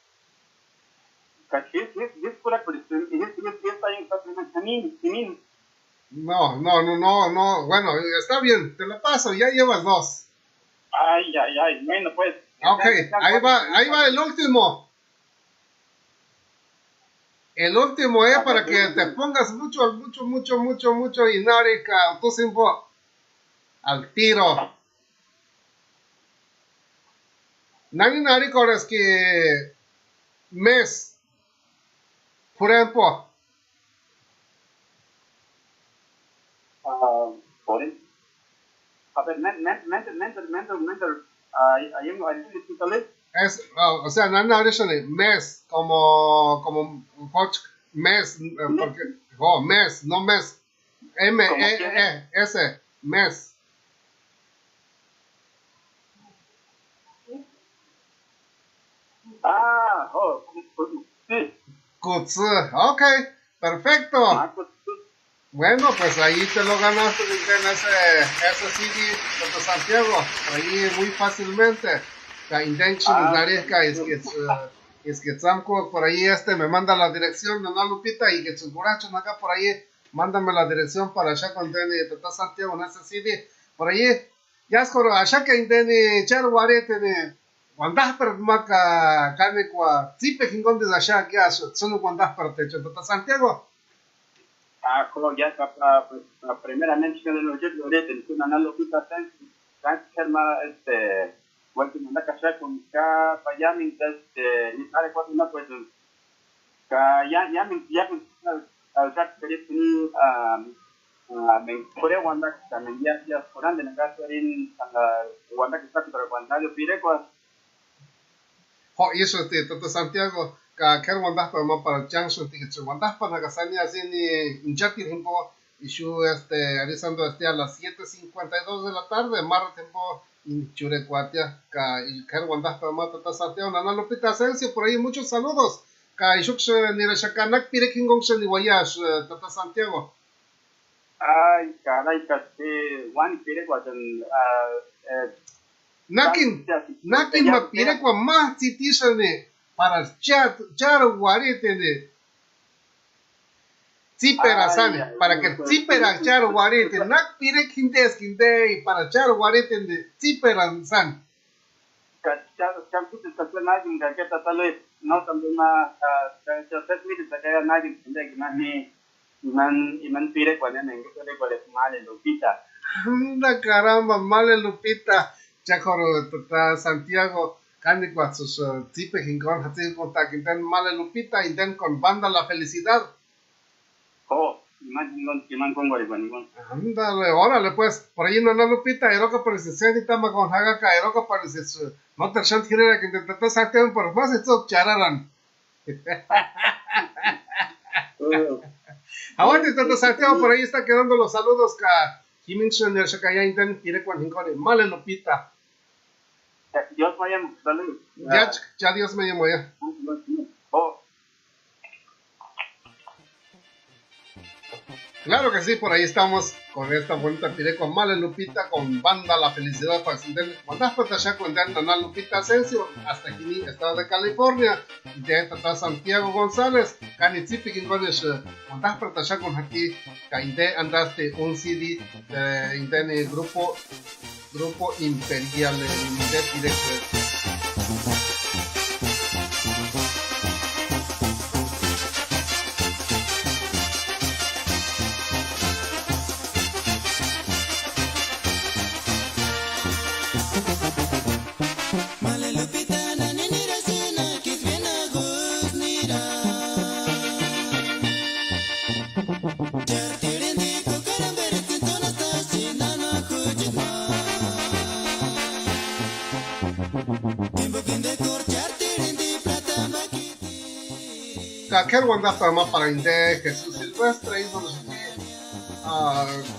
Es pura cuestión. Es está en Hamin. No. Bueno, está bien, te lo paso, ya llevas 2. Ay. Bueno, pues. Ok, ahí va el último. El último es para que te pongas mucho y Narika, tú siempre al tiro. Nani Narika es que mes, por ejemplo. Por eso. A ver, mental. Es, o sea, Nani Narika mes, como mes, porque, mes, no mes. M-E-E-S, mes. Sí. Kutsu, ok, perfecto. Bueno, pues ahí te lo ganaste en ese CD de Santiago, ahí muy fácilmente. La intención es que Samco por ahí me manda la dirección de una Lupita y que Chunguracho acá por ahí, mándame la dirección para allá con Deni de Santiago en ese CD. Por ahí, ya es como allá que Deni Charwarete de Guandasper Maca Canecua, Zipe Jingon de allá que son Guandasper Techo de Santiago. Ya pues primeramente que los yo ahorita en una Lupita Germa bueno me casa con ka payami ni sale cuatro no pues ya al sac que ni me Corea Wanda también ya fueran de la casa en Wanda que está pero Wanda yo pide pues y eso de Santiago que Wanda para Changshu que Wanda para Gasania así ni injectir tiempo y yo realizando a las 7:52 de la tarde mar tiempo in Churecuatia, que Wanda para Mata Santiago, Nana Lupita Asensio, por ahí muchos saludos. Que Ishux ni Reshakanak Pirekingong ni Guayash, Tata Santiago. Ay, caray, que Juan Pirecuatan, Nakin ma Pirecua más citisane para char guarete Zipera san, para que Zipera char guarete, nak pirek hintes kinde para char guarete de Zipera san. Champitos que nadie que tal vez no también más se mide que ya nadie que man pire cuando en que le cuál es mal Lupita. Anda caramba, mal Lupita. Chacoro tata Santiago Candy sus Zipe Jingon Hatin contact inten mal Lupita inten con banda La Felicidad. Oh, man con Guaribán. Ándale, órale pues, por ahí no Lupita, Eroca parece ser tama con Hagaka, Eroca parece no te shan gira que intentaste sacar por más esto chararan. Aguante tanto Santiago, por ahí está quedando los saludos que Jimin Sun el Shakaya inten quiere con Jingon, mal Lupita. Dios vaya, saludos. Ya Dios me llamó ya. Oh. Claro que sí, por ahí estamos con esta bonita pide con Male Lupita, con banda La Felicidad para extender. Mandas para allá con Nana Lupita Asensio, hasta aquí, estado de California, de Tata Santiago González, Canitzipi Gingones, mandas para allá con aquí, Cainde andaste un CD de grupo Imperial de Directo. Ker Wanda para Inde, Jesús secuestra y donde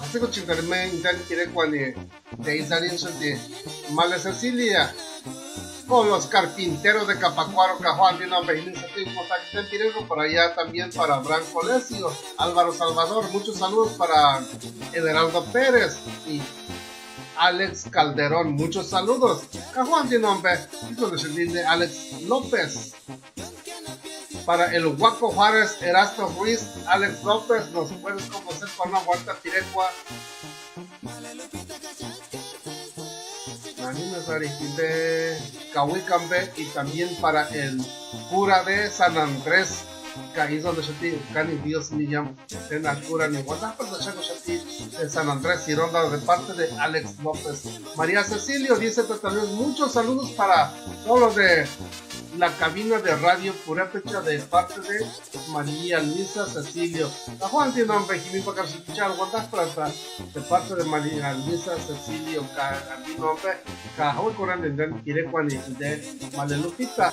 así que chingarme intan quiere cuando de Isarín de Male Cecilia con los carpinteros de Capacuaro, Cajuan, Dino, Bejín, por allá también para Abraham Colesio, Álvaro Salvador, muchos saludos para Ederaldo Pérez y Alex Calderón, muchos saludos. Cajuan, Dino, de Alex López. Para el Huaco Juárez, Erasto Ruiz, Alex López, nos puedes conocer con una vuelta pirecua. De Cahuicambe y también para el cura de San Andrés, que donde se tiene Cani Dios me llama, en la cura ni WhatsApp, de San Andrés y Ronda de parte de Alex López. María Cecilio dice que también muchos saludos para todos los de la cabina de radio Purépecha de parte de María Luisa Cecilio. La Juan tiene nombre Jimmy para escuchar de parte de María Luisa Cecilio, que nombre que hoy corren en Quirecuani de Malelupita.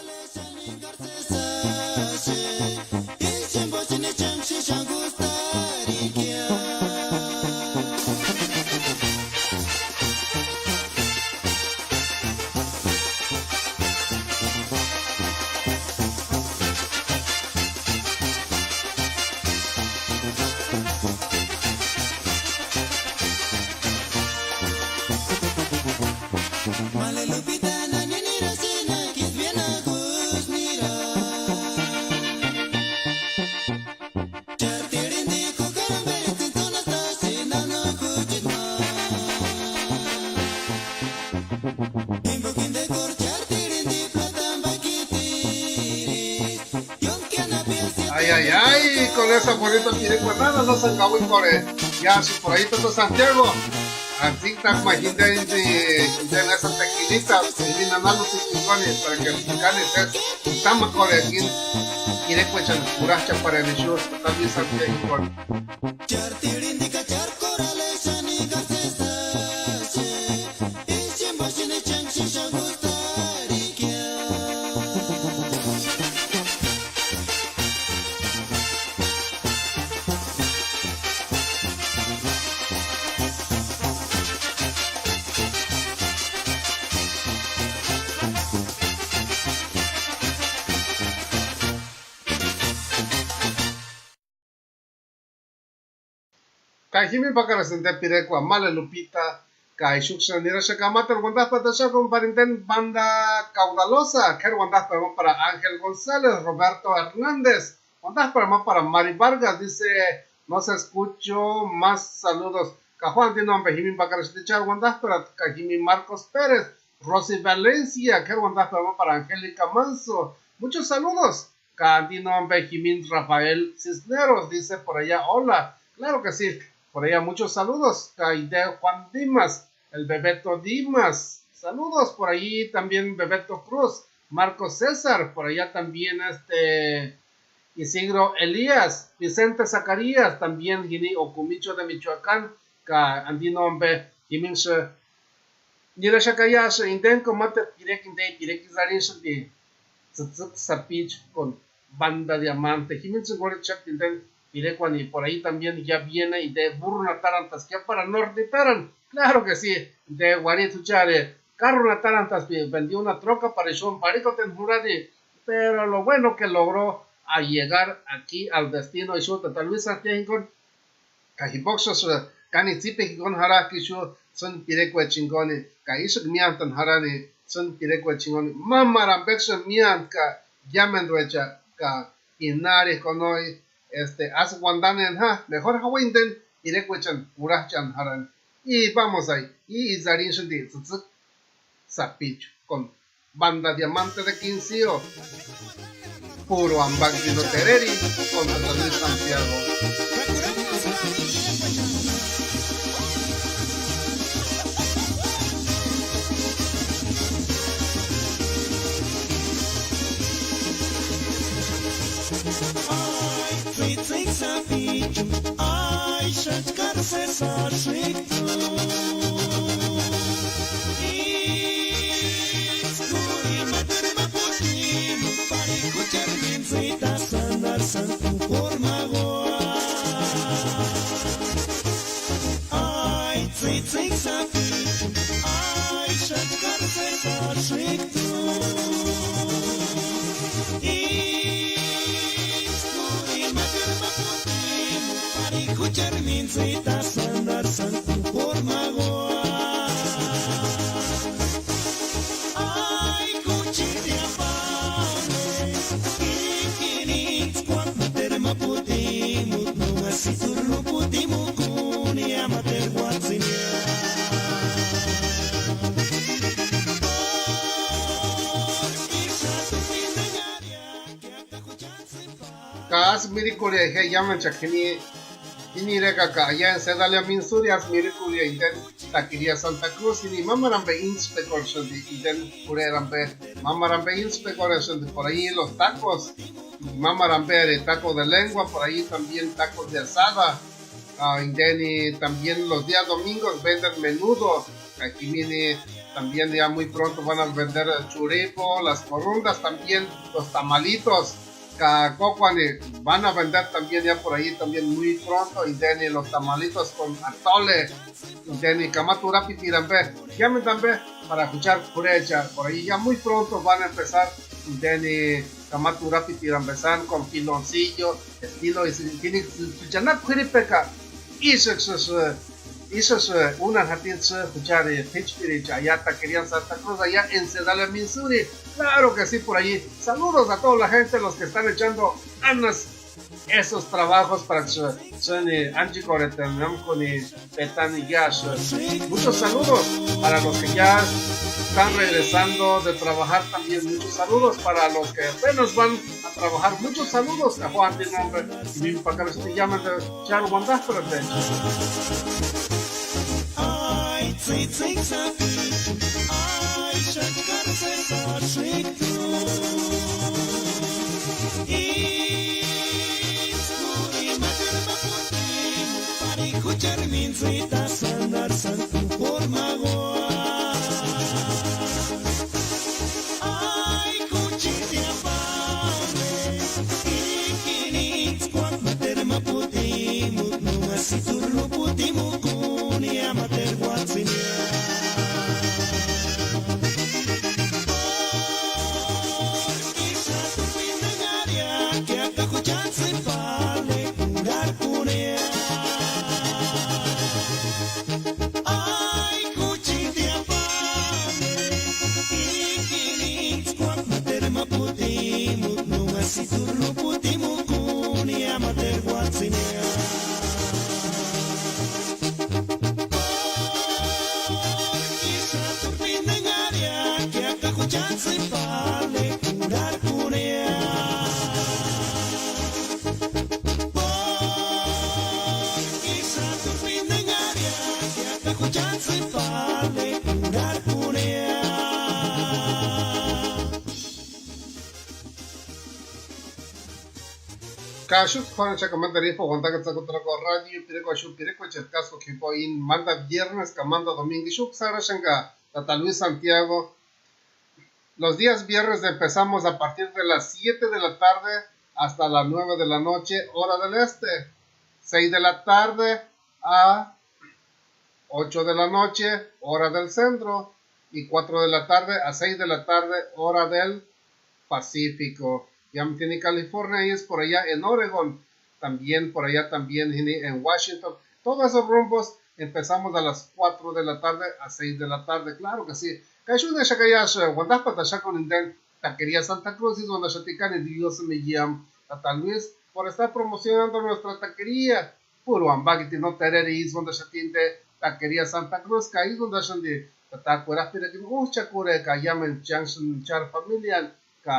Ay, con esa bonita pirecuanada no se acabó y corre. Ya, si por ahí todo Santiago, así tan imagínate en esas tequilitas, y vienen a los cincones para que los canes estamos corre aquí. Pirecuechan, puracha para el show, también Santiago. Kahimi bakar sente pirecua Male Lupita, Kai Shukshan Nira Shakamata, Wandas para con Parinten Banda Caudalosa, Ker Wandas para Ángel González, Roberto Hernández, Wandas para Mari Vargas, dice, no se escucho más saludos. Cajuan tiene nombre Jimmy bakar sente Wandas para Kahimi Marcos Pérez, Rosy Valencia, Ker Wandas para Angélica Manso, muchos saludos. Candino Benjamín Rafael Cisneros, dice por allá, hola, claro que sí. Por allá muchos saludos, Caide Juan Dimas, el Bebeto Dimas, saludos por ahí también Bebeto Cruz, Marcos César, por allá también Isidro Elías, Vicente Zacarías, también Gini Ocumicho de Michoacán, Andino Be Jiminche, Nirashakayash, Indenko Mate Pirek Zarinch de Tzutzuk Sapich con Banda Diamante, Jiminche Gorechak Inden. Y por ahí también ya viene y de Burna Tarantas, que para Norte Taran, claro que sí, de Guarituchare, Carro Tarantas vendió una troca para Shon Parico Tenjuradi, pero lo bueno que logró a llegar aquí al destino y su Tata Luis Santiago, Cajiboxos, Canitzipe con Harakishu, son Pirecue Chingoni, Caishuk Miantan Harani, son Pirecue Chingoni, Mamarambexo Mianca, Yamenduecha, Inari con hoy. Hace guandanen mejor hawinden y le cuechan urachan haran y vamos ahí y zarin de tzutzuk sapich con Banda Diamante de Quinceo, puro ambagino tereri con Luis Santiago. Ai, șățcar se s-așic tu Iscuri mă dărmă puțin Pare cu cerminței ta să-ndar să-mi cu forma goa Kas mirikulia he yaman chakini inireka ka allá en Sedalia Minsurias mirikulia inden taquería Santa Cruz y mamarambe inspección de inden purerambe mamarambe inspección de por ahí los tacos mamarambe de taco de lengua por ahí también tacos de asada inden y también los días domingos venden menudo aquí viene también ya muy pronto van a vender el churipo las corundas también los tamalitos Cacocuani van a vender también ya por ahí también muy pronto y Deni los tamalitos con atole y Deni Kamatura Pitirambe llamen también para escuchar purecha por ahí ya muy pronto van a empezar y Deni Kamatura Pitirambesan con piloncillo estilo y tiene chanat piripeca y eso es una jatín escuchar Pitchpirich allá taquería Santa Cruz allá en Sedalia Missouri claro que sí por allí saludos a toda la gente los que están echando ganas esos trabajos para que Angie Coretenam con Petan y Yash muchos saludos para los que ya están regresando de trabajar también muchos saludos para los que apenas van a trabajar muchos saludos a Juan de nombre y para que se llaman de Charo Bandaz pero Kashuk Juan Chacamandarí por contar que está contra radio Pireco Ashuk Pireco Chercasco que in manda viernes que manda domingo Shuk Sara Shanga Tata Luis Santiago los días viernes empezamos a partir de las 7 de la tarde hasta las 9 de la noche hora del este 6 de la tarde a 8 de la noche hora del centro y 4 de la tarde a 6 de la tarde hora del Pacífico ya tiene California y es por allá en Oregon, también por allá también en Washington. Todos esos rumbos empezamos a las 4 de la tarde a 6 de la tarde, claro que sí. Caixú de Shakayash, Guandapa Tashakon Inden, Taquería Santa Cruz y donde Shatican y Dios me llama Tata Luis por estar promocionando nuestra taquería. Puro Ambagiti no Tereris, donde Shatinde Taquería Santa Cruz, Caís donde Shandi Tata Cuera Pire que mucha cura que llamen Junction Char Familia, que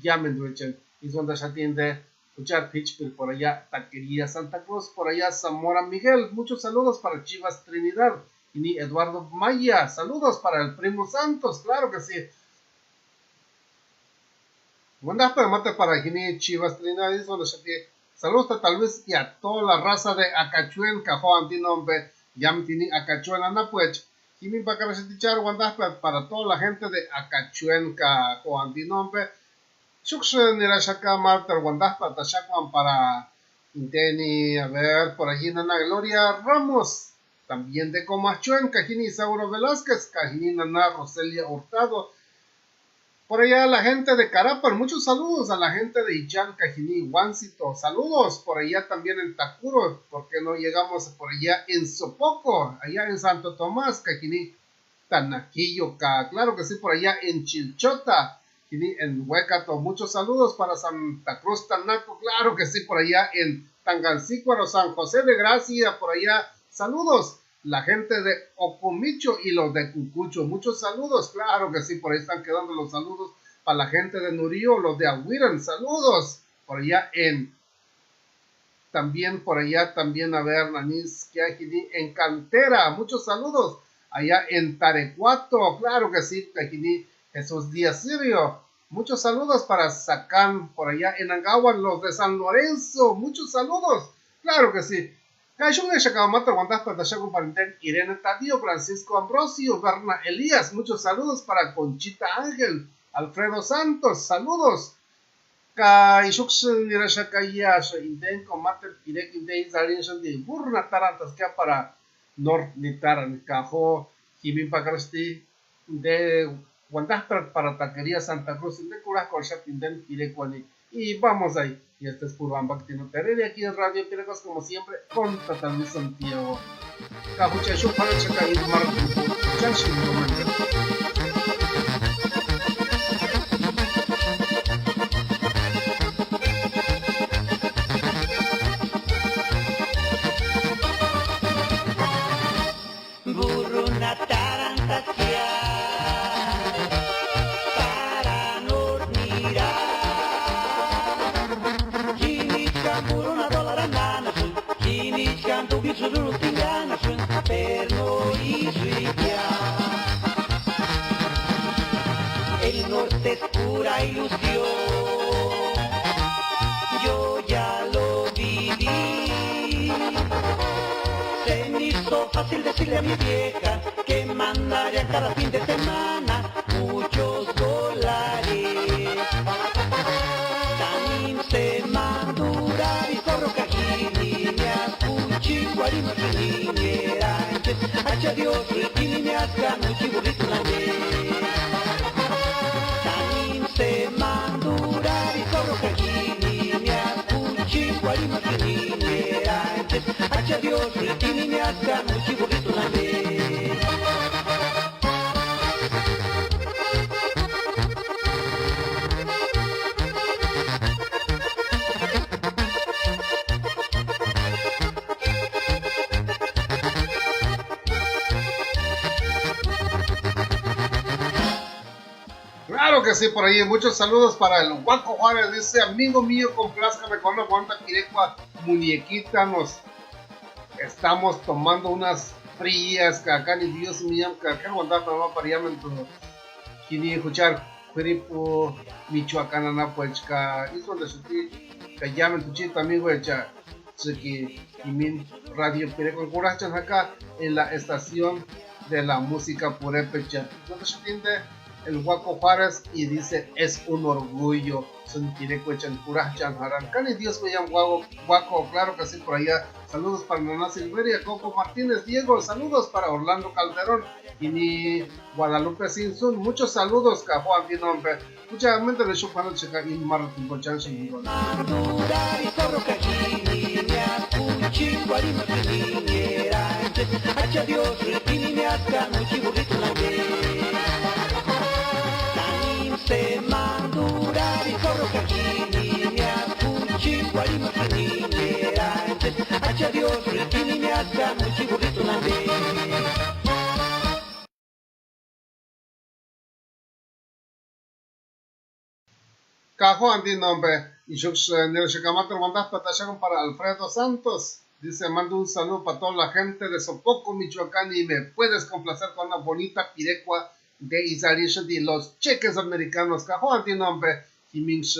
llamen Duechen y donde se atiende escuchar Pitchfield por allá Taquería Santa Cruz por allá Zamora Miguel muchos saludos para Chivas Trinidad y ni Eduardo Maya saludos para el Primo Santos claro que sí buenas permate para Gini Chivas Trinidad y donde se atiende saludos a tal vez y a toda la raza de Acachuen Cajó Antinombe Yamtini Acachuen Anapuech Gini para para toda la gente de Acachuen Cajó Antinombe Shukshun Nirashaka Marta Wandaspa Tashakwan para Inteni, a ver, por allí Nana Gloria Ramos, también de Comachuen, Cajini Sauro Velázquez, Cajini Nana Roselia Hurtado, Por allá la gente de Carapan, muchos saludos a la gente de Ichan, Cajiní, Huancito, saludos por allá también en Tacuro, porque no llegamos por allá en Sopoco, allá en Santo Tomás, Cajiní, Tanaquillo, claro que sí, por allá en Chilchota, en Huecato, muchos saludos para Santa Cruz, Tanaco, claro que sí, por allá en Tangancícuaro, San José de Gracia, por allá, saludos. La gente de Ocomicho y los de Cucucho, muchos saludos, claro que sí, por ahí están quedando los saludos para la gente de Nurío, los de Ahuiran, saludos, por allá también por allá también, a ver, Nanis, Kiajini, en Cantera, muchos saludos, allá en Tarecuato, claro que sí, Kiajini, Jesús Díaz Sirio, muchos saludos para Sacán, por allá en Angawan, los de San Lorenzo, muchos saludos, claro que sí. Irene Tadio, Francisco Ambrosio, Berna Elías, muchos saludos para Conchita Ángel, Alfredo Santos, saludos. Para Nord Nitaran, Cajo, Jimin Pacarasti, de Guantásper para Taquería Santa Cruz, de Curas Corchapindén, Pirecuani. Y vamos ahí. Y este es Purban Tino Terere aquí en Radio Pirecos, como siempre, con Tatami Santiago. Cajucha Chupara Chaca y Martín, Chachi Román. El norte es pura ilusión, yo ya lo viví. Se me hizo fácil decirle a mi vieja que mandaría cada fin de semana muchos dólares. También se madura y corro cajini, me ascuchi, guarima niñera, hacha Dios, ritini, me asca, muchi burrito la se madura y corro cajini, me ascuchi, guarima niñera, hacha Dios, ritini, me asca, muchi burrito la Claro que sí, por ahí. Muchos saludos para el Huaco Juárez. Dice, amigo mío, complázcame con una guanta pirecua muñequita. Nos estamos tomando unas frías que acá ni Dios mío, que acá guanta para allá en tu quini escuchar Firipo, Michoacán, Anapuechca, y donde se que llamen tu chito amigo hecha que Imin Radio Pirecua Curachan acá en la estación de la música purépecha. ¿No se entiende? El Huaco Juárez y dice es un orgullo sentiré cuechan curachan harán y Dios me llama Huaco, claro que sí, por allá. Saludos para Nana Silveria, Coco Martínez, Diego, saludos para Orlando Calderón y mi Guadalupe Sinsun, muchos saludos Cajó a mi nombre, mucha mente de chupano checa y Martín Cochan Chingón. Se madura y corro cajini, me ascuchi, guarima niñera, hacha Dios, ritini, me asca, muchi burrito la Cajo Andi nombre y Shux Nershikamato mandas patashagon para Alfredo Santos. Dice, mando un saludo para toda la gente de Sopoco, Michoacán y me puedes complacer con una bonita pirecua de Isarisha de los cheques americanos. Cajo Andi nombre y Minch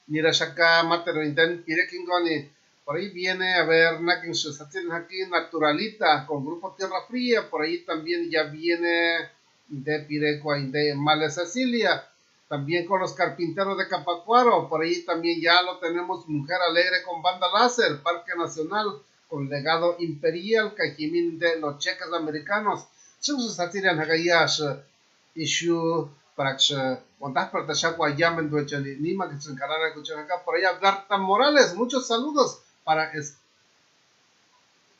Nirashaka Materinden Pirekingoni. Por ahí viene a ver Nakinsh Satin aquí Naturalita con Grupo Tierra Fría. Por ahí también ya viene de Pirecua y de Male Cecilia. También con los Carpinteros de Capacuaro, por ahí también ya lo tenemos, Mujer Alegre con Banda Láser, Parque Nacional con Legado Imperial, Cajimín de los Cheques Americanos, Chus Satirian Hagayash, Ishu para que contas para Tachagua llamen duecha ni Nima que se encargan escuchar acá por allá. Garta Morales, muchos saludos para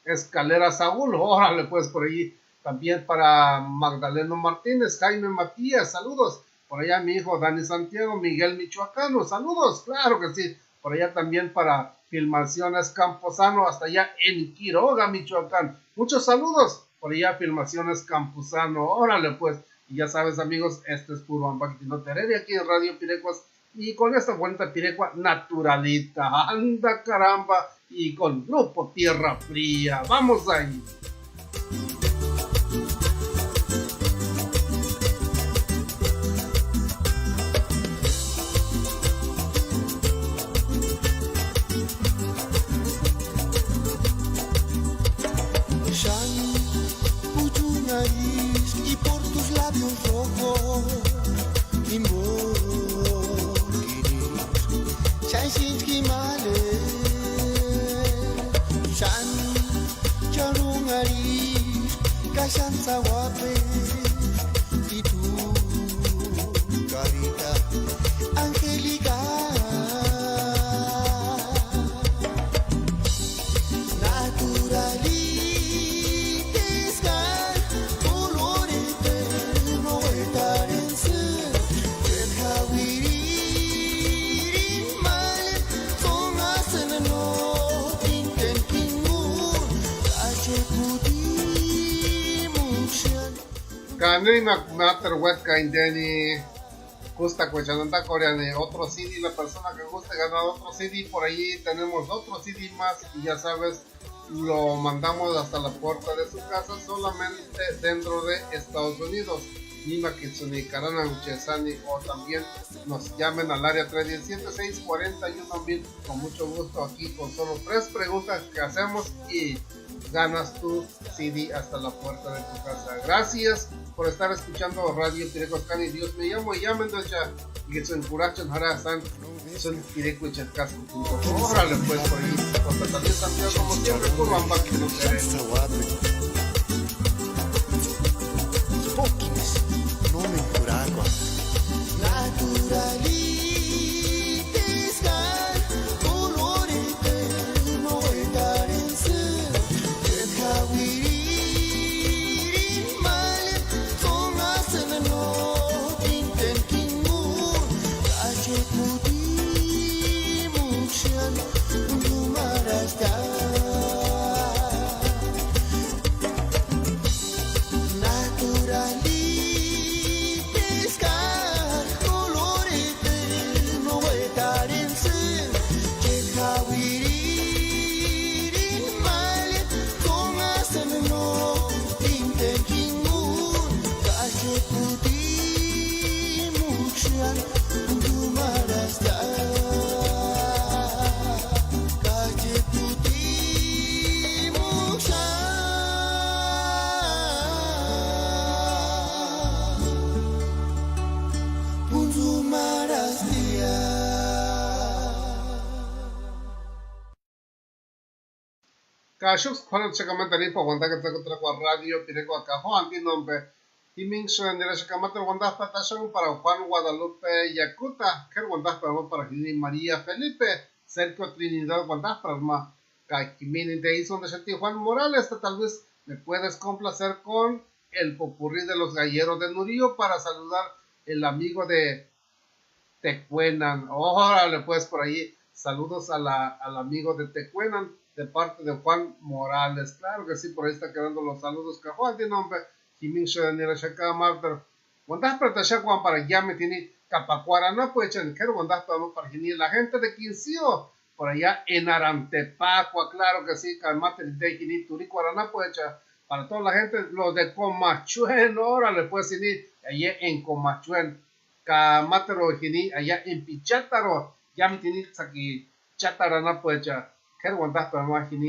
Escalera Saúl, órale pues por ahí. También para Magdaleno Martínez, Jaime Matías, saludos. Por allá mi hijo Dani Santiago, Miguel Michoacano, saludos, claro que sí. Por allá también para Filmaciones Camposano, hasta allá en Quiroga, Michoacán. Muchos saludos. Por allá Filmaciones Camposano, órale pues. Y ya sabes amigos, este es puro Ambaquitino Tereri aquí en Radio Pirecuas. Y con esta bonita pirecua naturalita, anda caramba. Y con Grupo Tierra Fría, vamos ahí. Y por tus labios rojos, Chansinski male, Chan Charungari, Kashan Sawape, y tu carita angélica. Kanei Mater Huetka Indeni Gusta Cuechananta Coreane, otro CD, la persona que guste ganar otro CD, por ahí tenemos otro CD más y ya sabes, lo mandamos hasta la puerta de su casa solamente dentro de Estados Unidos. Nima Kitsuni, Karana Uchesani, o también nos llamen al área 317-641-1000 con mucho gusto aquí con solo 3 preguntas que hacemos y ganas tu CD hasta la puerta de tu casa. Gracias por estar escuchando Radio Pirecoscani. Dios me llamo y llamen docha y son curachos harasan son pirecuchascasco. Órale pues por ahí. Hasta también Santiago como siempre por Bamba que no se ve. Kashux Juan Chakamata Lipo Wanda que te con Radio Pireco Cajo Anti Nombre Timing Suen de la Chakamata Wanda Patashan para Juan Guadalupe Yacuta que Wanda para Gini María Felipe Sergio Trinidad Wanda para Kakimini de Ison de Shanti Juan Morales. Tal vez me puedes complacer con el popurrí de los galleros de Nurío para saludar el amigo de Tecuenan. Órale pues por ahí. Saludos al amigo de Tecuenan de parte de Juan Morales. Claro que sí, por ahí está quedando los saludos. Que Juan tiene nombre. Jimin Shodanira Shaka Marter. Wandas para Tashakuan para Yame tiene Capacuarana, pues en Ker Wandas para Gini. La gente de Quincío, por allá en Arantepacua, claro que sí. Calmate de Gini Turicuarana, pues para toda la gente, los de Comachuen, órale, pues allá en Comachuen. Camatero Gini, allá en Pichátaro. Yame tiene aquí Chatarana, pues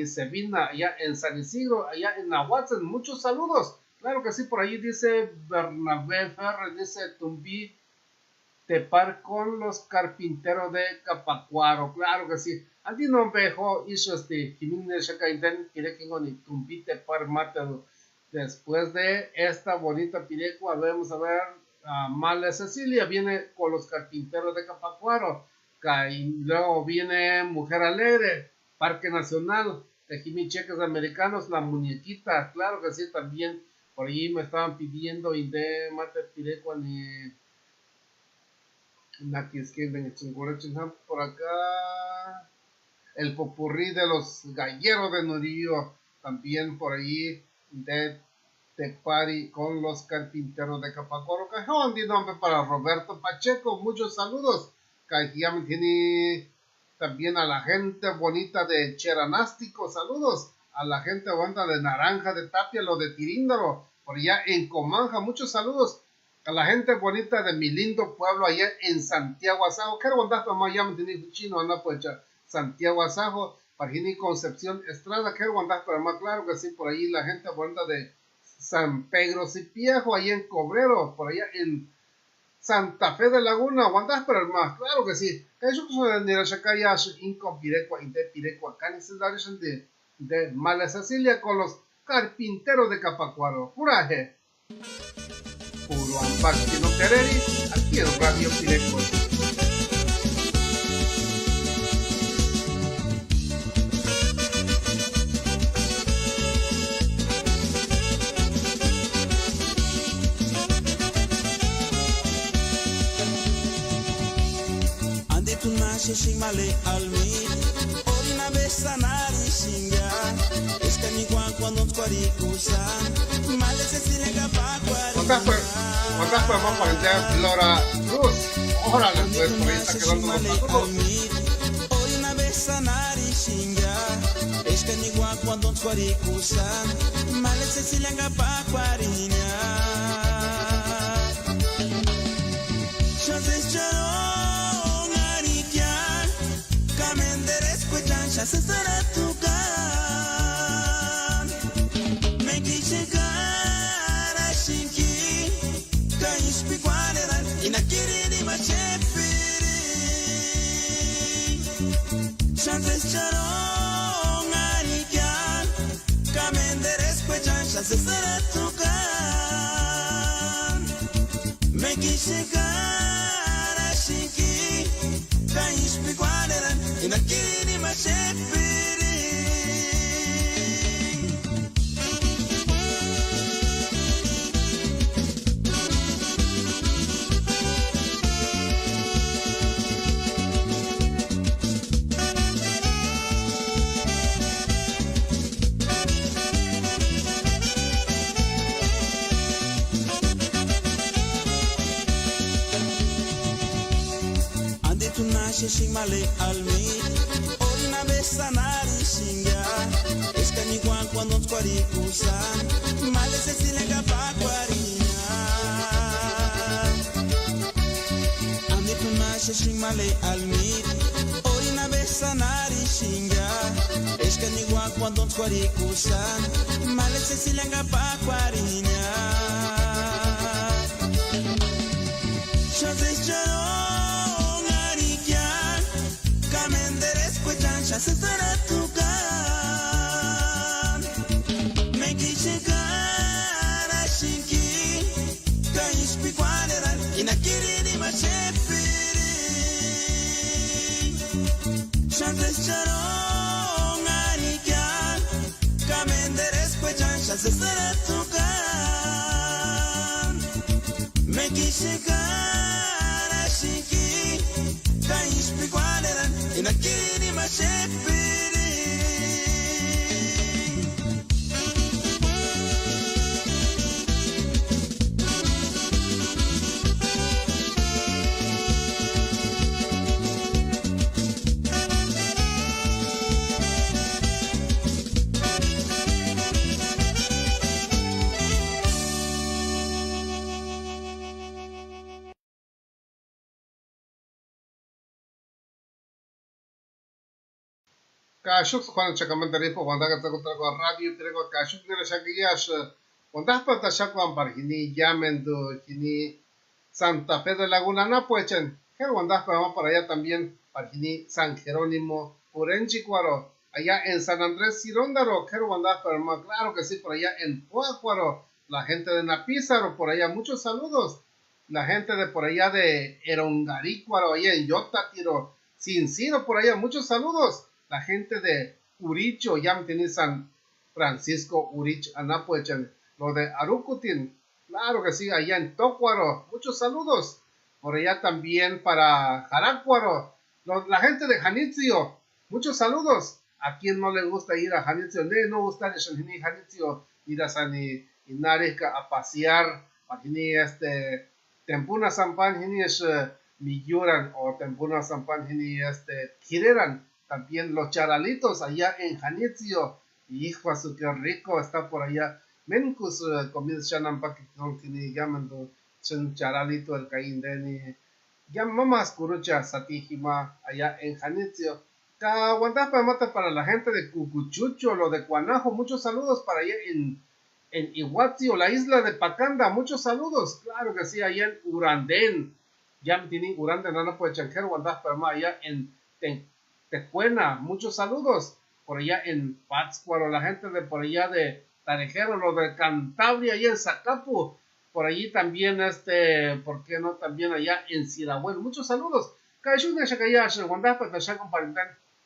Sevina, allá en San Isidro, allá en Nahuatl, muchos saludos. Claro que sí, por ahí dice Bernabé Ferrer, dice Tumbi Tepar con los carpinteros de Capacuaro. Claro que sí. Antes no vejo hizo Jiménez Shakaiten, quiere que ni Tumbi Tepar Mateo. Después de esta bonita pirecua, vamos a ver Mala Cecilia viene con los carpinteros de Capacuaro, y luego viene Mujer Alegre, Parque Nacional, de Jimmy Cheques Americanos, La Muñequita, claro que sí, también por allí me estaban pidiendo y de Mate Pirecua ni por acá, el popurrí de los galleros de Nurillo, también por allí de Tepari con los carpinteros de Capacuaro. Cajón de nombre para Roberto Pacheco, muchos saludos. Cajón tiene también a la gente bonita de Cheranástico, saludos. A la gente bonita de Naranja de Tapia, lo de Tiríndaro, por allá en Comanja, muchos saludos. A la gente bonita de mi lindo pueblo allá en Santiago Azajo. Qué bondad, mamá, ya me tiene chino, anda pues Santiago Azajo, Pargini Concepción Estrada, qué bondad, pero más claro que sí, por allí la gente bonita de San Pedro Cipiejo, allá en Cobrero, por allá en Santa Fe de Laguna, bondad, pero más claro que sí. Que yo soy de Nirachacaya, Inco Pirecua y de Pirecua, Canis de Mala Cecilia con los carpinteros de Capacuaro. Juraje. Puro Ampactino Tereri, aquí en Radio Pirecua. Ande tu nasce shimale almi, orina besanari shinga, escaniguan cuando tuarikusa, male se silega ¿Cuántas fue más para el Flora Cruz? Órale, pues por ahí está quedando los saludos. Orina besanari shinga, escaniguan cuando tuarikusa, male se silega paquarinya. Shazes charo ngarikia, kamenderes kwetan shazes aratuka. Chances charong arikian, kamenderes kwejan chances aratukan. Meki shekara shiki, kaish pikwaneran, inakini machepiri. Shishimale almi, orina besanari shinga, escaniguan cuando tuarikusan, male se silega paquarinya. Ande tu nasce shishimale almi, orina besanari shinga, escaniguan cuando tuarikusan, male se silega paquarinya. Shazes charo chances aratukan, meki shekara shinki, kaish pikwaneran, inakiri ni machepiri. Chances charong arikian, kamenderes kwechan chances aratukan, meki shekara shinki, kaish pikwaneran, inakiri machepiri. Kashuk Juan Chacamantari po wanda ka tago tago radio trego kashuk nila shakiyas wanda pa ta shakwan par hini llamen do hini Santa Fe de Laguna na puechen que wanda pa vamos para allá también par hini San Jerónimo Urenchicuaro allá en San Andrés Ciróndaro que wanda pa más claro que sí por allá en Puácuaro la gente de Napízaro por allá muchos saludos la gente de por allá de Erongarícuaro, allá en Yotatiro, Cincino, por allá, muchos saludos. La gente de Uricho, ya me tiene San Francisco Urich, Anapuechan, lo de Arucutin, claro que sí, allá en Tócuaro, muchos saludos. Por allá también para Jarácuaro, la gente de Janitzio, muchos saludos. A quien no le gusta ir a Janitzio, no gusta ir a Janitzio, ir a San Inarica a pasear, Tempuna Sampan, Miyuran o Tempuna Sampan, Kireran, también los charalitos allá en Janitzio, hijo, qué rico está por allá. Mencus comida Shanampa que tiene llamando charalito el caindeni, llamamas curucha satijima allá en Janitzio. Caguantapa mata para la gente de Cucuchucho, lo de Cuanajo, muchos saludos para allá en Iguazio, la isla de Pacanda, muchos saludos, claro que sí, allá en Urandén, ya me tienen Urandén, no puede chanquer, Guantapa allá en Tecuena, muchos saludos, por allá en Pátzcuaro, la gente de por allá de Tarejero, lo de Cantabria, allá en Zacapu, por allí también, ¿por qué no? También allá en Sirahuel, muchos saludos.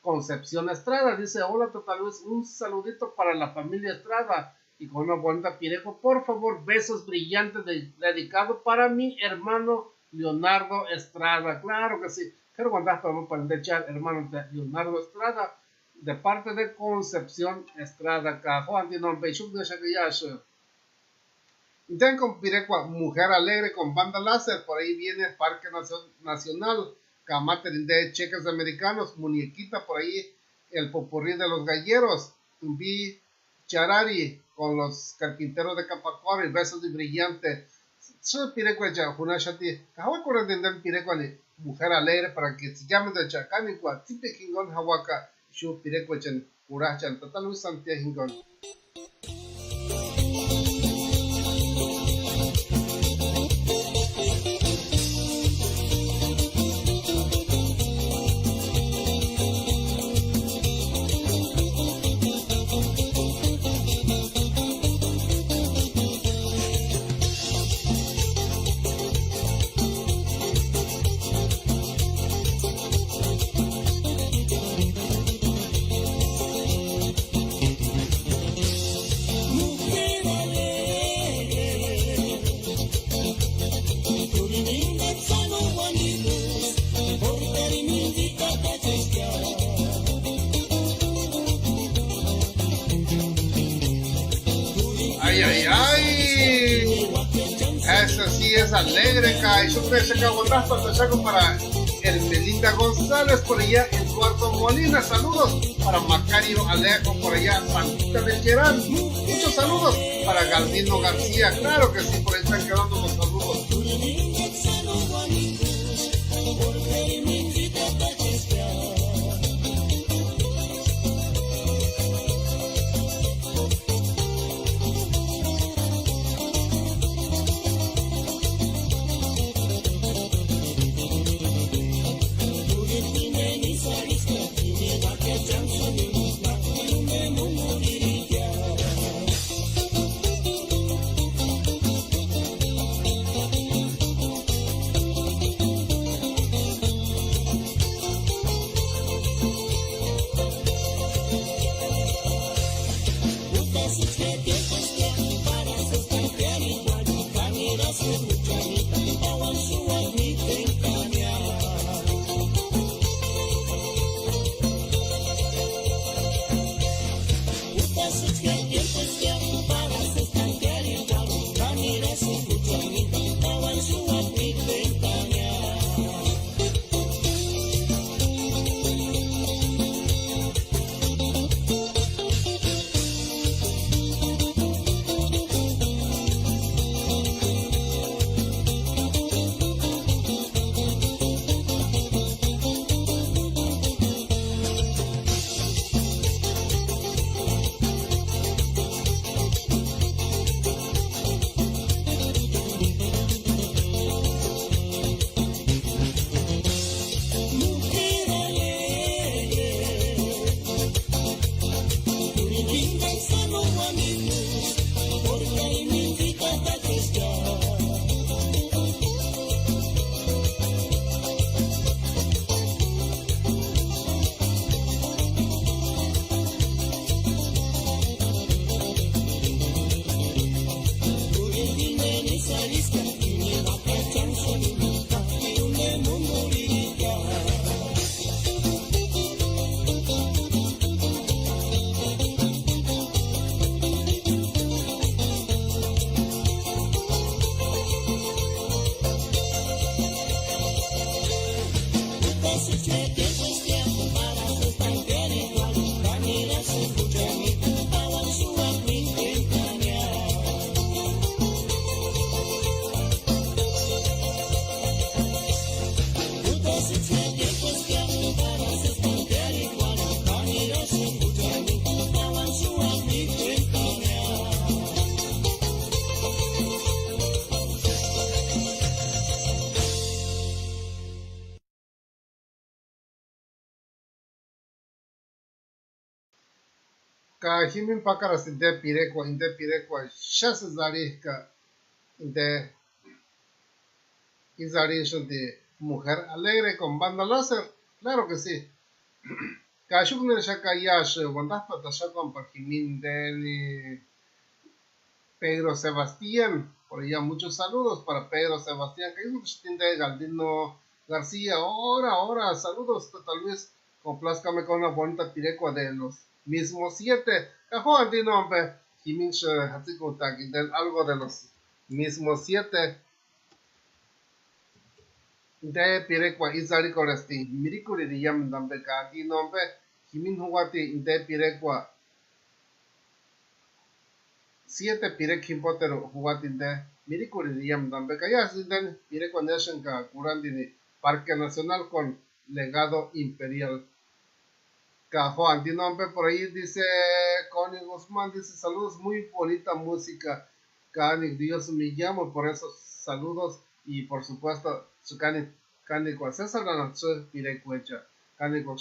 Concepción Estrada dice, hola, total vez un saludito para la familia Estrada y con una bonita pirejo, por favor, besos brillantes dedicado para mi hermano Leonardo Estrada, claro que sí, quiero contar para el hermano de Leonardo Estrada, de parte de Concepción Estrada, Juan de Nombeyuk de Shakayash. Y tengo pirecua Mujer Alegre con Banda Láser, por ahí viene Parque Nacional, Camate de Cheques Americanos, Muñequita, por ahí el popurrí de los galleros, Tumbi Charari con los carpinteros de Capacuaro y Besos de Brillante. Soy pirecua ya, una shati, Hawa con entender pirecua Mujer Alegre para que se llamen de Chacanicua, Tipe Kingon Hawaka, Shu pirecua chen, Urachan, Total Luis Santiago Hingon. Es alegre, y siempre se acabó para el Melinda González por allá, Eduardo Molina, saludos para Macario Alejo por allá, Santita del Gerán, muchos saludos para Galdino García, claro que sí, por ahí están quedando los saludos. Ka himin pakaras inte pirekwa shas zari ka inte izari de mujer alegre con banda láser, claro que sí. Ka shukner shaka yash wandas patashakan pa himin de Pedro Sebastián, por allá muchos saludos para Pedro Sebastián, que es de Galdino García, ahora, saludos, tal vez complázcame con una bonita pirecua de los mismos 7, Cajo Andino, hombre, Jiminch Hatzikutak, algo de los mismos 7, de pirecua Izari Coresti, Miricuri de Yam Dambe Andino, hombre, Jimin Huati, de pirecua 7 pirek himpotero jugatinde mirikuri diyam dambe kaya sinden pirek nation ka kurandini Parque Nacional con legado imperial. Cajo Antinompe por ahí dice Connie Guzmán, dice saludos, muy bonita música. Cani, Dios me llamo por esos saludos y por supuesto su cani kwa César Lanatsu pirekwecha cani kwa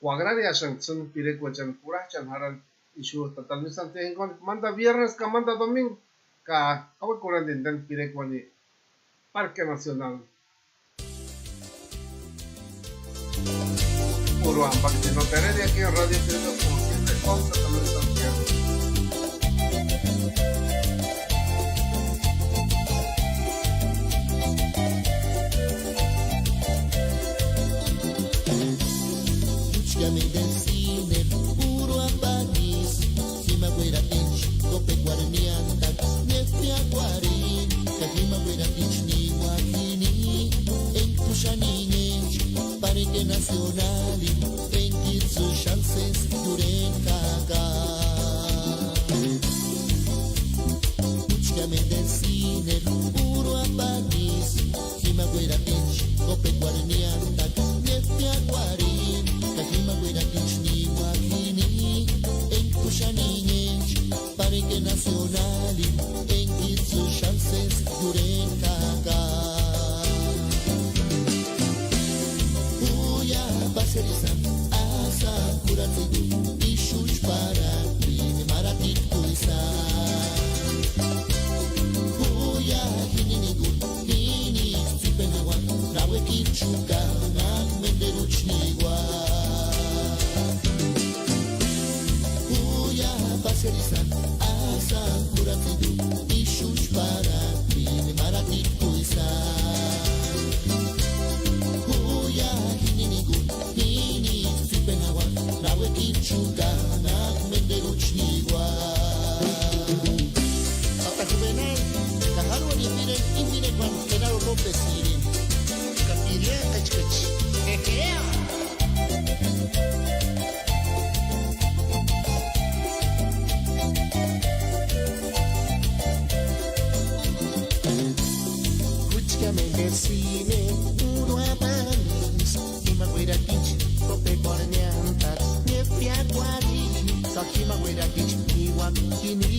Cuagraria Shantsun pirekwechan Purachan Haran isu totalmente santiago manda viernes ka manda domingo ka kawai kuran din dan pirekwani Parque Nacional Puro Ampak de Notere de aquí en Radio Pireto como siempre con totalmente Santiago. Parque Nacional em que sus chances duren cagar. Música medicina, puro apagis, Kima Guera Pinch, Cope Guaranianta, Nefia Guarin, Kakima Guera Pinch ni Wakini, em Cuxaninhas, Parque Nacional em que sus chances duren cagar. Serisan asa kuratidu issues para ini maratit kuisa Huya hini gun hini sipenawan rawe kichuka nak menderuchniwa Huya paserisan asa kuratidu issues para ini maratit kuisa Huya hini gun Rawe kichuka nak menderuchniwa Hasta juvenil, kahalo ni infine kwan Genaro López Sirin Kapiria kachkach Hehea Kuchka mendecine Uno abanis Ima guira kinch Kope kornyanta Sakima Guera Beach, Iwakini,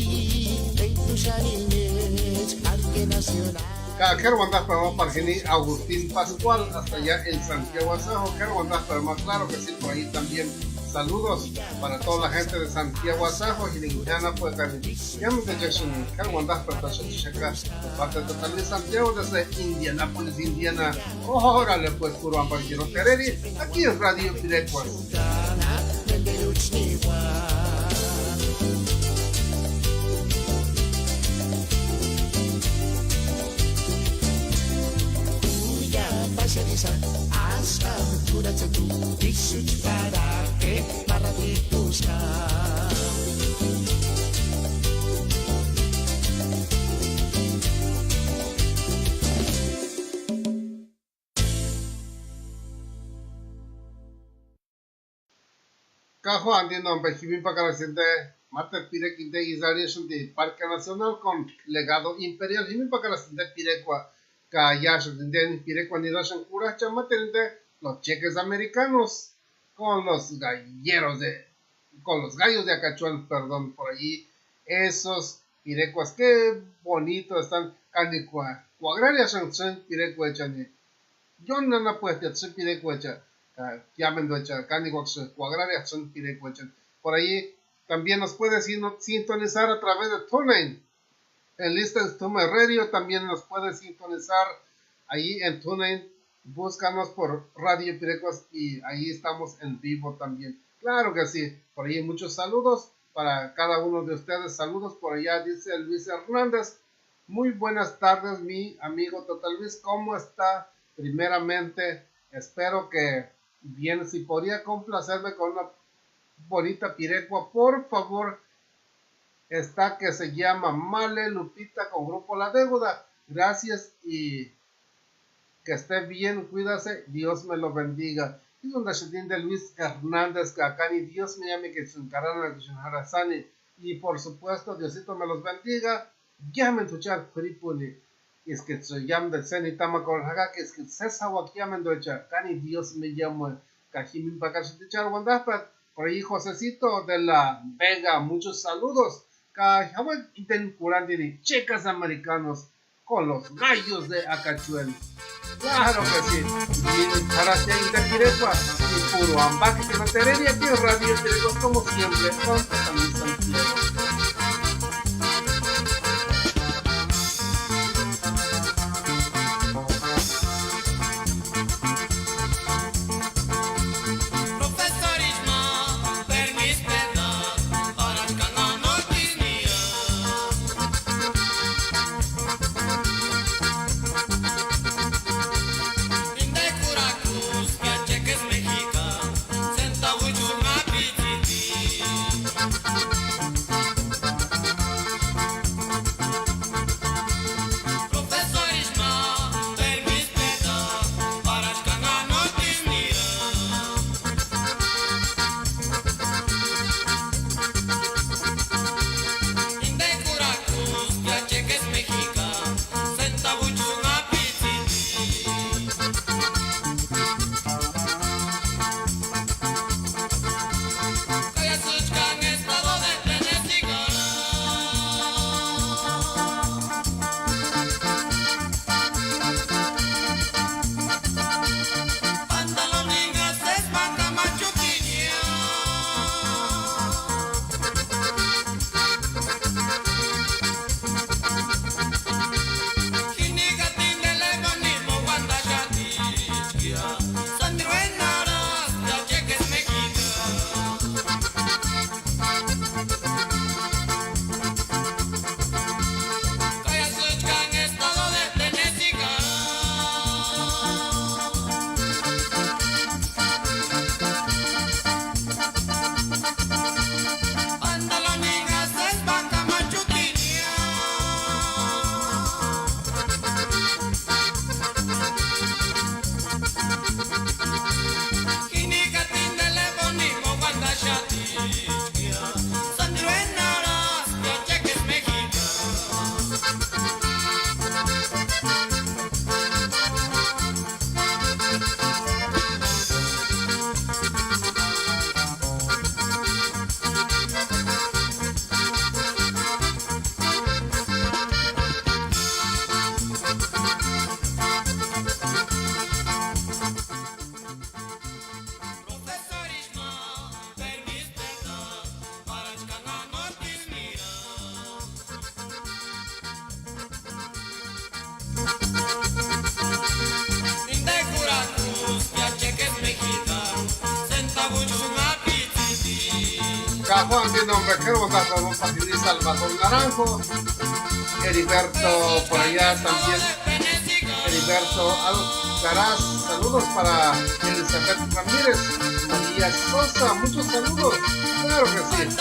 Entushaninet, Parque Nacional. Quiero mandar para Geni Agustín Pascual, hasta allá en Santiago Azajo. Quiero mandar más claro que sí, por ahí también saludos para toda la gente de Santiago Azajo y Lingüiana, pues ya me Jackson. Quiero mandar para Chaca, parte total de Santiago, desde Indianápolis, Indiana. Órale, pues, puro Amparquino Tereri, aquí en Radio Pirecuas. Hasta curate tu, disuch para que para ti buscar. Cajo andino Benjimín Pacaracente, Mate Pirequinte Israelation de Parque Nacional con legado imperial. Jimin Pacaracente Pirecua, Cayash de Pirecua Nidashan Curacha, Mate los cheques americanos con los galleros con los gallos de Acachuan, perdón, por allí. Esos pirecuas, qué bonito están. Canicua, Cuagraria Shanchen Pirecuechani. Yo no la puedo hacer Pirecuecha. Llamen duecha, Canicox, Cuagraria Shan Pirecuechan. Por allí también nos puedes sintonizar a través de TuneIn. En Listens Tume Radio también nos puedes sintonizar allí en TuneIn. Búscanos por Radio Pirecuas y ahí estamos en vivo también. Claro que sí. Por ahí muchos saludos para cada uno de ustedes. Saludos por allá, dice Luis Hernández. Muy buenas tardes, mi amigo Total Luis. ¿Cómo está? Primeramente, espero que bien. Si podría complacerme con una bonita pirecua, por favor. Esta que se llama Male Lupita con Grupo La Deuda. Gracias y que esté bien. Cuídase. Dios me lo bendiga. Y donde se tiene Luis Hernández, que acá ni Dios me llame que se encargan de Sani. Y por supuesto, Diosito me los bendiga. Llamen tu chat, Fripuli. Y es que se llaman de Zenitama con Haga, que es que se sabe que llamen de Echa. Acá ni Dios me llame. Cajimin Pacarse de Char Wandapat. Por ahí, Josecito de la Vega. Muchos saludos. Cajawan Iten Curandini. Checas americanos con los gallos de Acachuel. Claro que sí. Y para que Pirecua y puro ambaque que no te heredia aquí en Radio Pirecos como siempre. Con Total Santiago. Juan de nombre que vamos a compartir Salvador Naranjo, Heriberto por allá también, Heriberto Alcaraz, saludos para Elizabeth Ramírez, María Sosa, muchos saludos, claro que sí.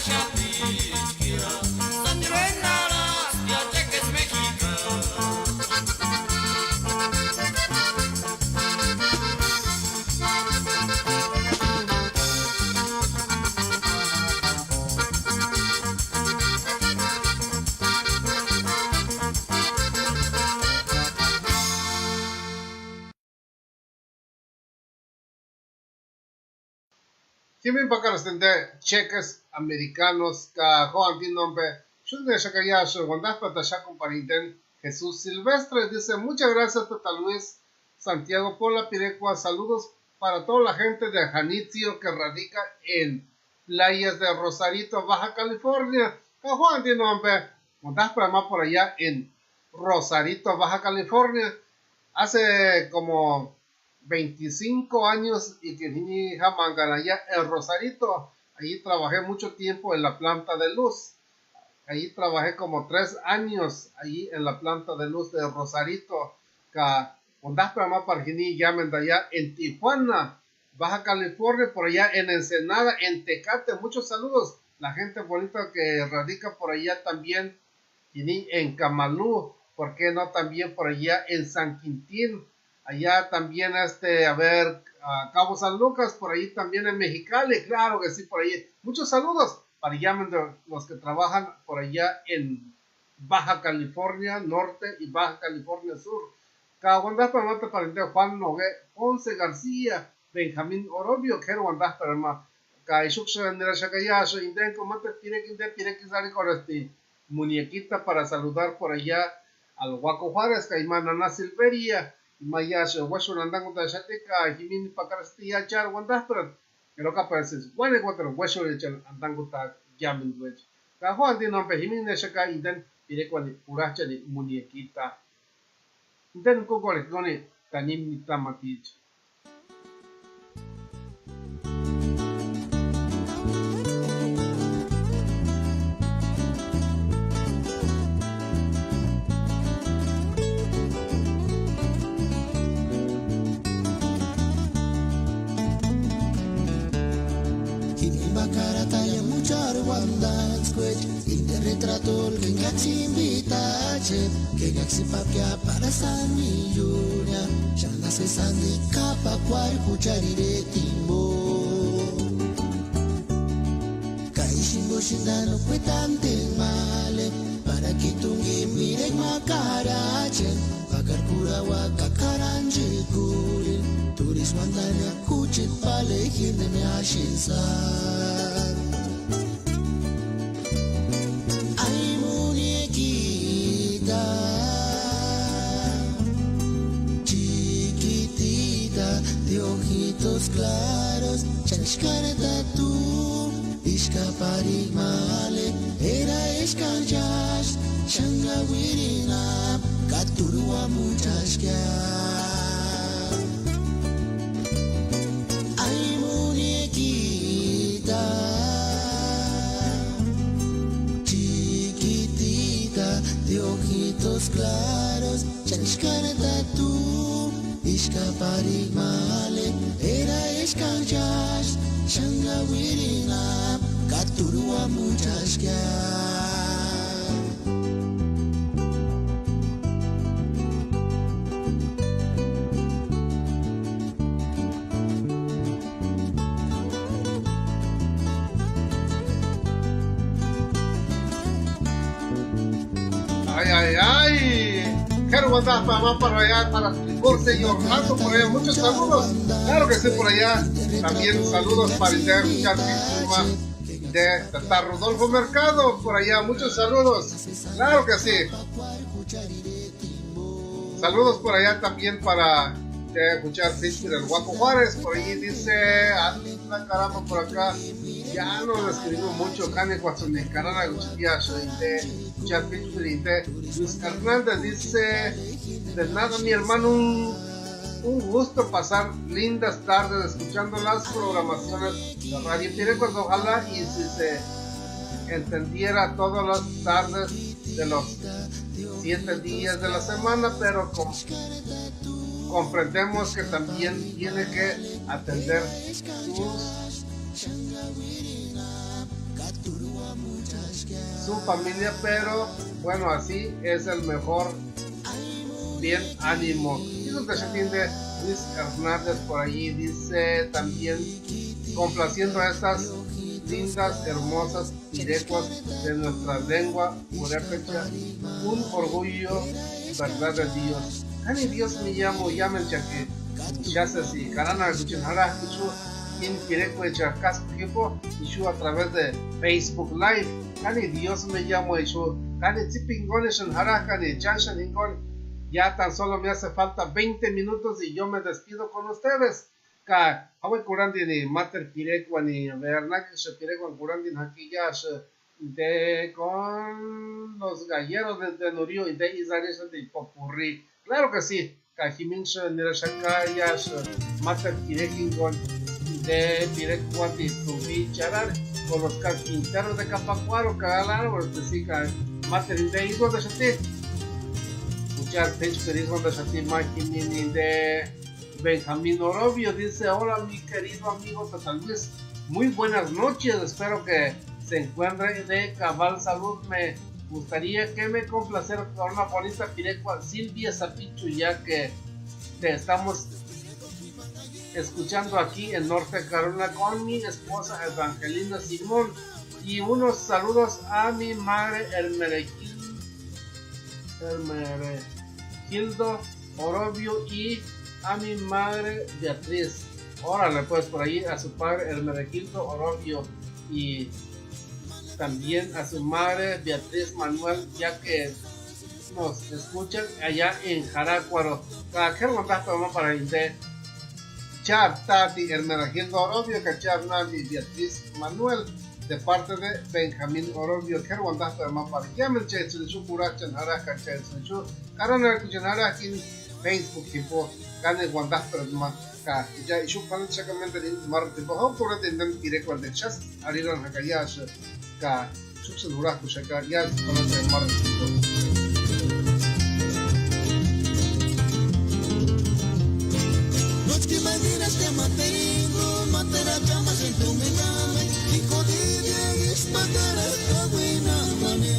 Shati Tienen para que cheques americanos que Juan tiene nombre. Yo de Shakayash, Wandás Patasha compariten Jesús Silvestre. Dice, muchas gracias, Tata Luis Santiago, por la pirecua. Saludos para toda la gente de Janitzio que radica en playas de Rosarito, Baja California. Juan tiene nombre. Wandás para más por allá en Rosarito, Baja California. Hace como 25 años y que vine allá en Rosarito. Allí trabajé mucho tiempo en la planta de luz. Allí trabajé como 3 años allí en la planta de luz de Rosarito. Llamen de allá en Tijuana, Baja California, por allá en Ensenada, en Tecate. Muchos saludos. La gente bonita que radica por allá también. En Camalú, ¿por qué no también por allá en San Quintín? Allá también Cabo San Lucas, por ahí también en Mexicali, claro que sí, por ahí. Muchos saludos para los que trabajan por allá en Baja California Norte y Baja California Sur. Caguandás para mate para Juan Nogué, Ponce García, Benjamín Orobio, que Caguandás para más. Caixuxa en el Shacayazo, Indenco, Mate Pirequizari con muñequita para saludar por allá al Huaco Juárez, Caimán Ana Silveria. Mayas, Washington andando de Shateca, Jimmy Pacarastilla, Char, Wandás, pero lo que aparece es, bueno, Washington andando de Yamin Wedge. Cajuan tiene nombre, Jimmy de Shaka, y den, diré con el puracha de muñequita. Den Coco Lecone, Tanim ni Tamatich. Retrato que gaksi invitache que gaksi papia para San Millonia chanda se sandi capa cual cucharire timbo kaishimbo shindano cuetante male para que tungi mire macarache pakar kurawa kakaranji kuri turismo andania kuchit pale gente me ashinsan. De ojitos claros, chanishkareta tú, ishkaparimale, era escanjash, shangawirina, katurua muchashka. Ay muñequita, chiquitita, de ojitos claros, chanishkareta tú, ishkaparimale, era escanjash, shangawirina, katurua muchashka. Quiero mandar para allá, para José y Orlando, por allá, muchos saludos. Claro que sí, por allá. También saludos para el de Tata Rodolfo Mercado, por allá, muchos saludos. Claro que sí. Saludos por allá también para escuchar Pittsburgh, el Huaco Juárez, por ahí dice, anda caramba por acá, ya no escribimos mucho, Cane Cuatzonicarana, Guchillas, escuchar Pittsburgh, Luis Hernández dice, de nada mi hermano, un gusto pasar lindas tardes escuchando las programaciones de Radio Pirecuas, ojalá y si se entendiera todas las tardes de los 7 días de la semana, pero comprendemos que también tiene que atender su familia, pero bueno, así es el mejor. Bien, ánimo. Y lo que se entiende, Luis Hernández por allí dice también, complaciendo a estas lindas, hermosas pirecuas de nuestra lengua purépecha, un orgullo, verdad de Dios. Ani Dios me llamo, llamen chaque, ya sé si carana, escuchen, ahora escucho, in directo casco tiempo y yo a través de Facebook Live. Cani Dios me llamo y yo cani tipingones en jara cani chanshan ingon. Ya tan solo me hace falta 20 minutos y yo me despido con ustedes. Ka hawe kurandi ni mater pirekwa ni vernak se pirekwa kurandi aquí ya de con los galleros de Nurio y de Israel de Popurrí. Claro que sí. Ka himinche nirashaka ya mater pirekingon de pirekwa de tuvi charar con los carpinteros de Capacuaro cada árbol que sí ka mater de Israel de Shati. Muchas gracias de Shati Makimini de Benjamín Orobio dice: hola mi querido amigo de San Luis, muy buenas noches, espero que se encuentre de cabal salud. Me gustaría que me complacera con una bonita pirecua Silvia Zapichu, ya que te estamos escuchando aquí en Norte Carolina con mi esposa Evangelina Simón, y unos saludos a mi madre Hermenegildo Orobio y a mi madre Beatriz. Órale pues por ahí a su padre Hermenegildo Orobio y también a su madre Beatriz Manuel, ya que nos escuchan allá en Jarácuaro. ¿Qué contacto para de Char Tati Hermenegildo Orobio que Char Nadi Beatriz Manuel de parte de Benjamín Orobio? ¿Qué contacto para llamen Chetsu Kurachan Haraka Chetsu Karana Kuchanara en Facebook tipo Kane Wandasta ma ka ya isu kan segamente din mar tipo how to rate den direct wal de chas ariran hakayas ka subsedura ku shaka ya con de mar tipo. No te imaginas que materingo matera chamas en tu mename y codilla dispatara kaguina mame.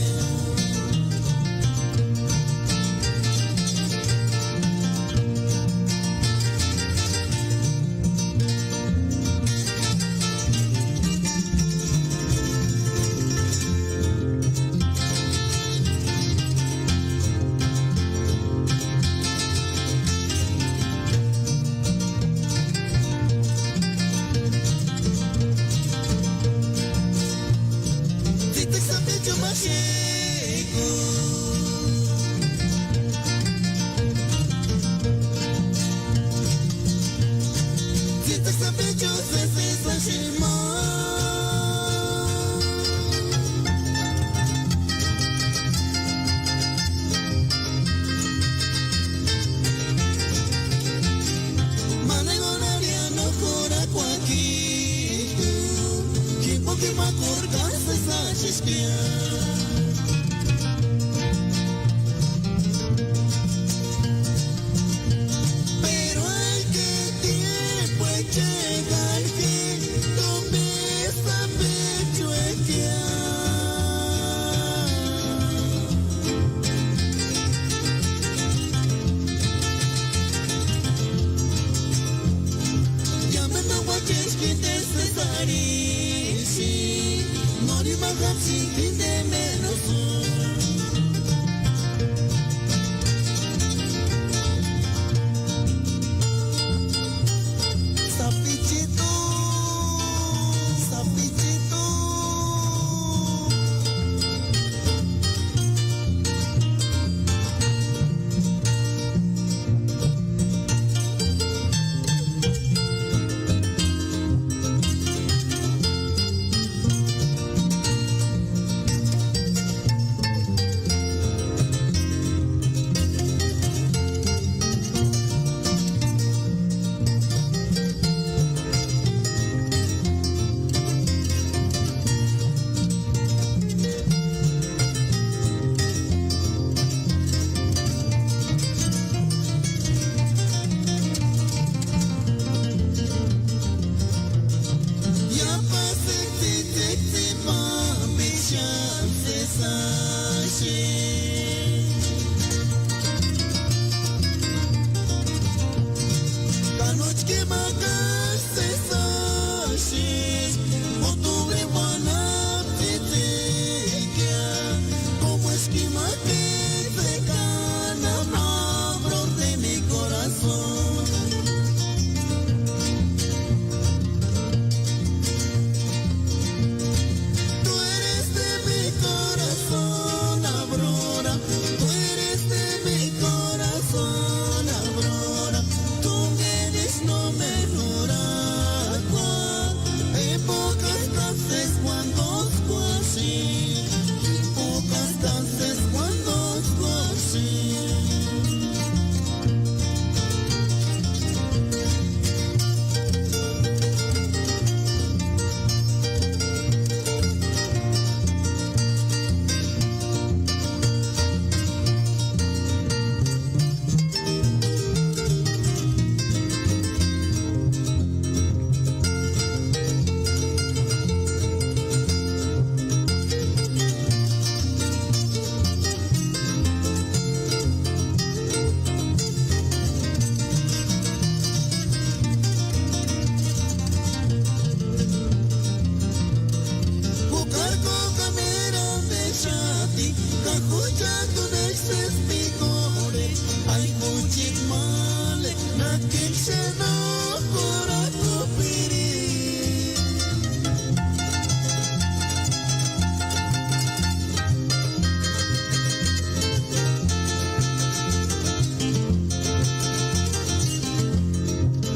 escuchando un ex-espigore, hay muchos males, naquel se enamora tu piri.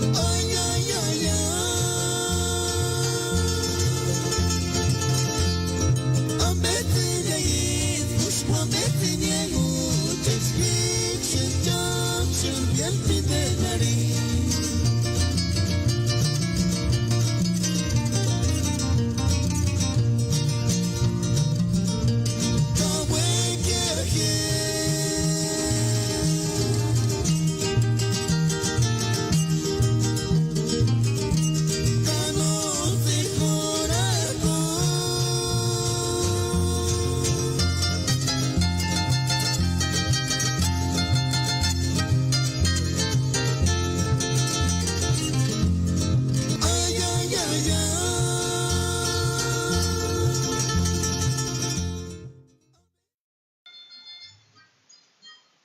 Ay, ay, ay, ay.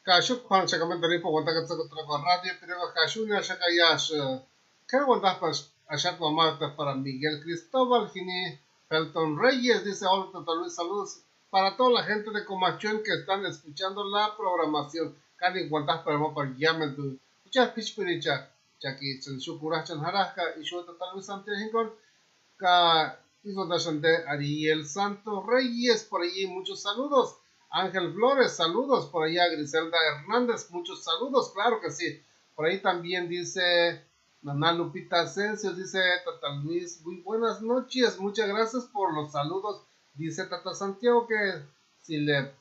Kashuk Juan Chacamento por Guantaca con Radio, pero Kashuna Shakayash, ¿qué guantas allá con Marta para Miguel Cristóbal, Gini, Felton Reyes, dice hola, Tata Luis, saludos para toda la gente de Comachuen que están escuchando la programación. Cani guantas para llamen tu, muchas pichpiricha, Chaki, Chensukura, Chanjaraja, y yo Tata Luis Santiago, Ka, hizo de Ariel Santos Reyes, por allí muchos saludos. Ángel Flores, saludos por allá. Griselda Hernández, muchos saludos, claro que sí. Por ahí también dice Nana Lupita Asensio, dice Tata Luis, muy buenas noches, muchas gracias por los saludos. Dice Tata Santiago que si le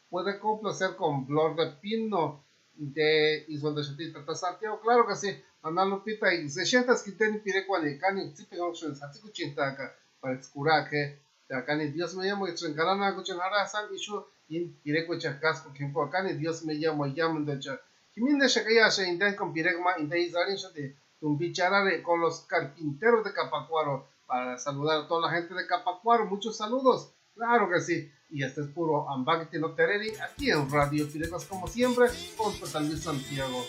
puede complacer con Flor de Pino de Isabel de Chati, Tata Santiago, claro que sí. Nana Lupita y 60 quinteni pirecuanicani, tzipigongshun, satsikuchintaka, para escuraje. Acá Dios me llamo y Trencarana Cuchanara San Ishu in Pireco Chacasco Kimpo acá Dios me llamo y llaman de Cha Kimin de Shakaya se intenta con Piregma in de Israel de Tumbicharare con los carpinteros de Capacuaro para saludar a toda la gente de Capacuaro, muchos saludos, claro que sí, y este es puro Ambagti no Tereri aquí en Radio Piregos como siempre con San Luis Santiago.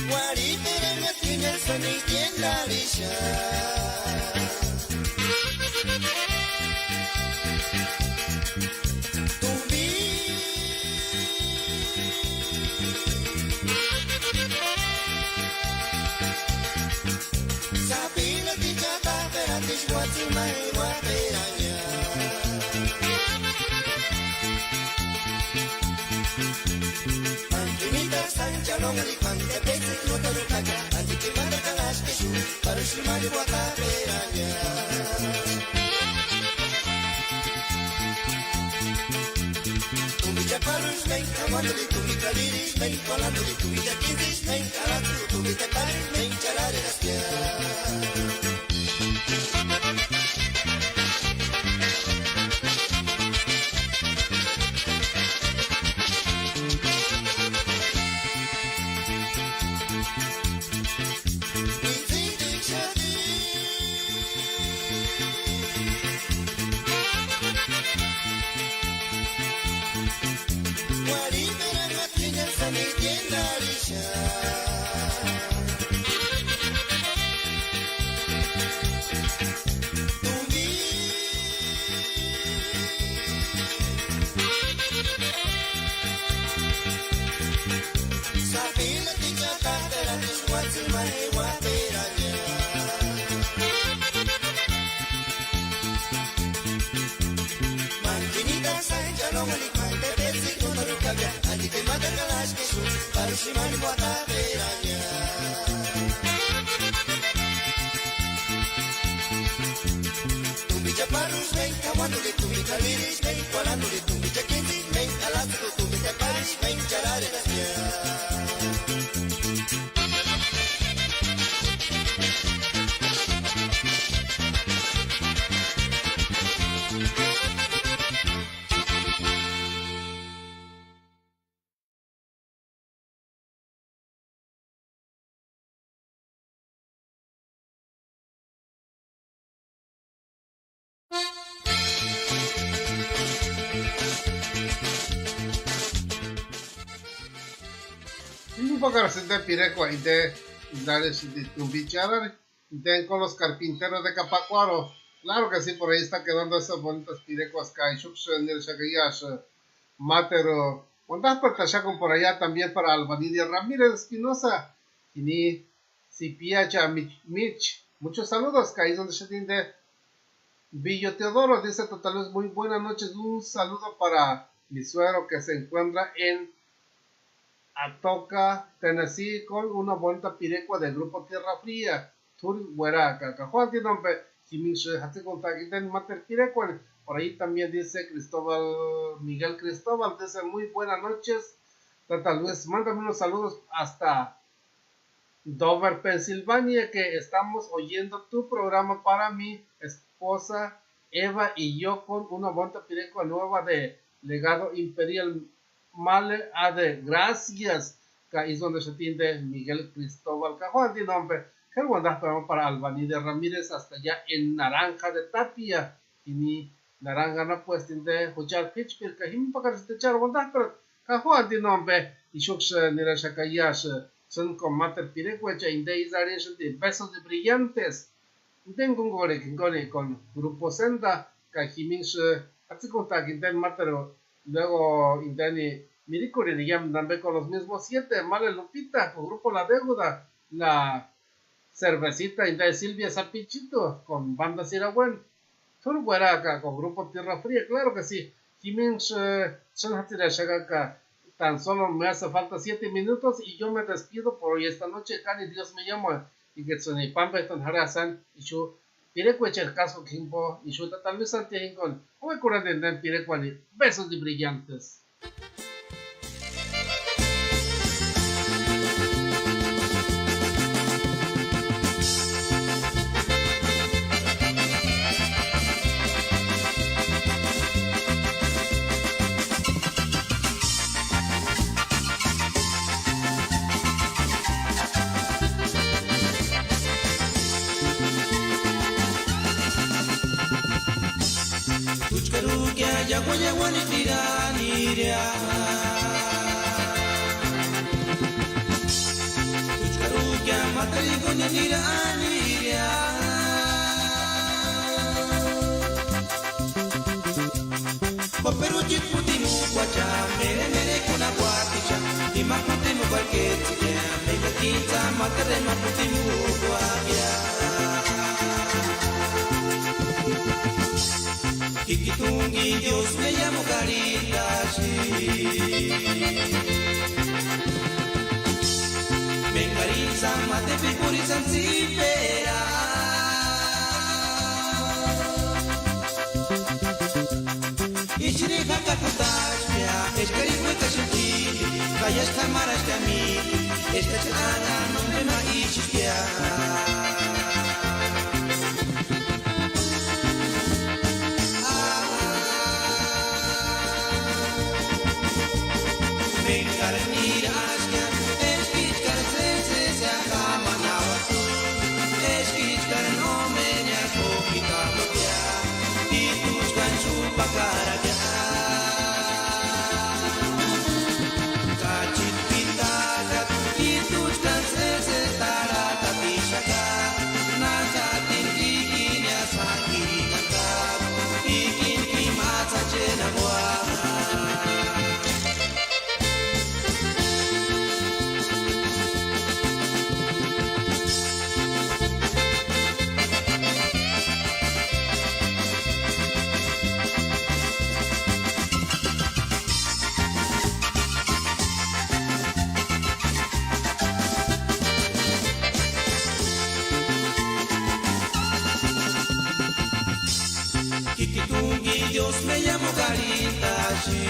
Guaripera tiene el son y quien la villa. Sabila di jata veratis guatimai guaperanya. Calong lipan de pece no te lo caga, anti que manda calas que su, para su madre guata veraña. Tu mi chaparros ven, amando de tu mi caliris ven, colando de tu mi jaquiris ven, calando tu mi taparis ven, charare las piedras. Un poco de pirecua y de tumbichara, y con los carpinteros de Capacuaro. Claro que sí, por ahí está quedando esas bonitas pirecuas que hay. Matero. ¿Cuántas puertas ya con por allá también para Albanidia Ramírez Espinosa? Y ni Cipiacha Mich. Muchos saludos, que ahí donde se tiende. Villo Teodoro dice total vez muy buenas noches. Un saludo para mi suegro que se encuentra en Atoka, Tennessee, con una bonita pirecua del grupo Tierra Fría. Turi Hueraca. Juan Tinompe, Jiminche, Hatsi Contaguiten, Mater Pirecua. Por ahí también dice Miguel Cristóbal, dice muy buenas noches. Tata Luis, mándame unos saludos hasta Dover, Pensilvania, que estamos oyendo tu programa para mi esposa Eva y yo con una bonita pirecua nueva de Legado Imperial Male Ade. Gracias. Que es donde se tiende Miguel Cristóbal. Cajuan de nombre. Que para Albanide Ramírez hasta allá en Naranja de Tapia. Y ni Naranja no pues tiende escuchar Pitchfield. Que him para que se echar pero cajuan de nombre. Y shux nira shakayas. Son con mater pirecuecha. Inde izarias de besos de brillantes. Tengo un gore con Grupo Senda. Que himins hace contar que inten matero. Luego inteni Miricuri digamos también con los mismos 7. Male Lupita con Grupo La Deuda. La cervecita de Silvia Zapichito con Banda Siragüen. Turbuera acá con Grupo Tierra Fría, claro que sí. Jimins tan solo me hace falta 7 minutos y yo me despido por hoy esta noche. Cani Dios me llama y que son y pampa tan harasan y yo pirecueche el caso Kimbo y yo tal vez ante con hoy curan de pirecuani besos de brillantes. Yagua ni tira niria. Tuchkarukia matarigo ni tira niria. Popero jiputimu kwacha mere mere kuna kwaticha. Ima putimu kwaketiya. Mega kita matare maputimu kwakya. Kikitungi Dios me llamo Caritashi. Vengarisa mate figuri sansipera. Ichire kaka kutashya, eskari mueka shiki, kayas kamaras kami, eskachana no me ma ichishya. Dios me llamo Caritashi.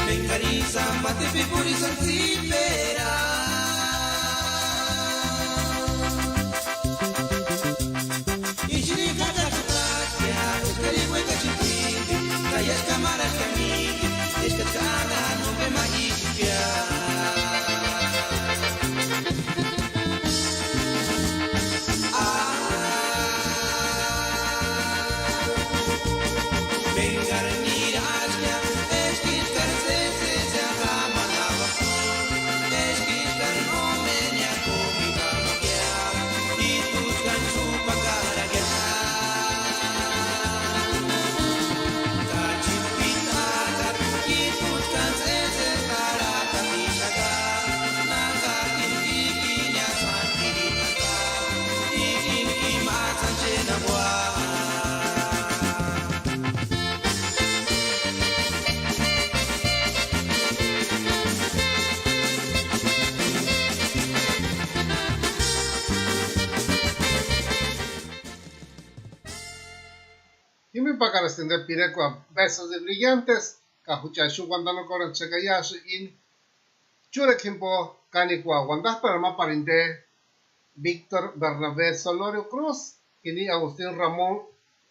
Vengarisa mate figuri sansipera. Ichiri kaka kutashya, eskari mueka shiki, kayas kamaras kami, eskachana no me ma ichishya. Vengar ni rasga, es que para extender pirecua besos de brillantes, cajucha shuguandano coran checayash in churekimpo canicua, guandas para más parinde Víctor Bernabé Solorio Cruz, kini Agustín Ramón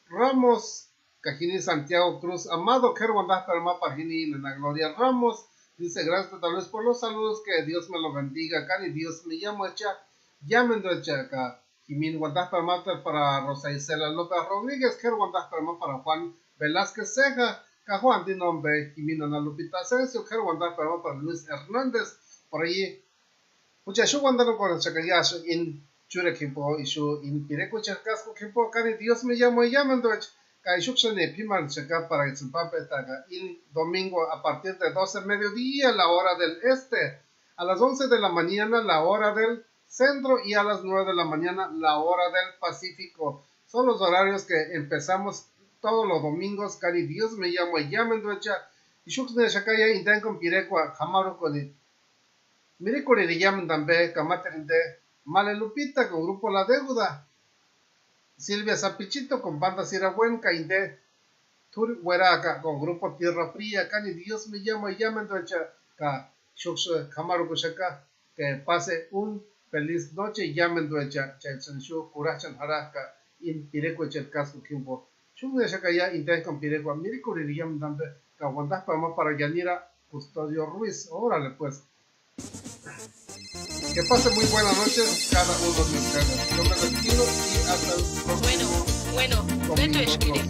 Ramos, Cajini Santiago Cruz Amado, que guandas para más parjini Nena Gloria Ramos, dice gracias tal vez por los saludos, que Dios me lo bendiga, cani Dios me llamo echa, llamendo echa acá. Jimin guandas para matar para Rosa Isela López Rodríguez, que guandas para más para Juan Velázquez Ceja, que Juan de nombre Jimin Ana Lupita Asensio, que guandas para más para Luis Hernández, por allí. Mucha yo guandano con el chacayazo in Churekimpo y su in Pireco Chercasco Kimpo, cani Dios me llamo y llamando echa, que Shuxane Piman Checa para el Zimbabue Taga, in domingo a partir de 12 mediodía, la hora del este, a las 11 de la mañana, la hora del centro, y a las 9 de la mañana la hora del Pacífico. Son los horarios que empezamos todos los domingos. Cari Dios me llamo y llamen duecha y shuxne shakaya inten con pirecua jamaru con it miricuri le llaman también camaterinde Male Lupita con grupo La Deuda, Silvia Zapichito con banda Sirabuenca inde Tur Hueraca con grupo Tierra Fría. Cani Dios me llamo y llamen duecha ka shux jamaru kushaka. Que pase un feliz noche y llamen duecha chelsensu kurachan haraka in pireco chercasco kimbo chunga shakaya inten con pireco miricuri le llaman también ka guandas para Yanira Custodio Ruiz. Órale pues. Que pase muy buenas noches cada uno de ustedes. Yo me despido y hasta el próximo. Bueno, Beto escribe.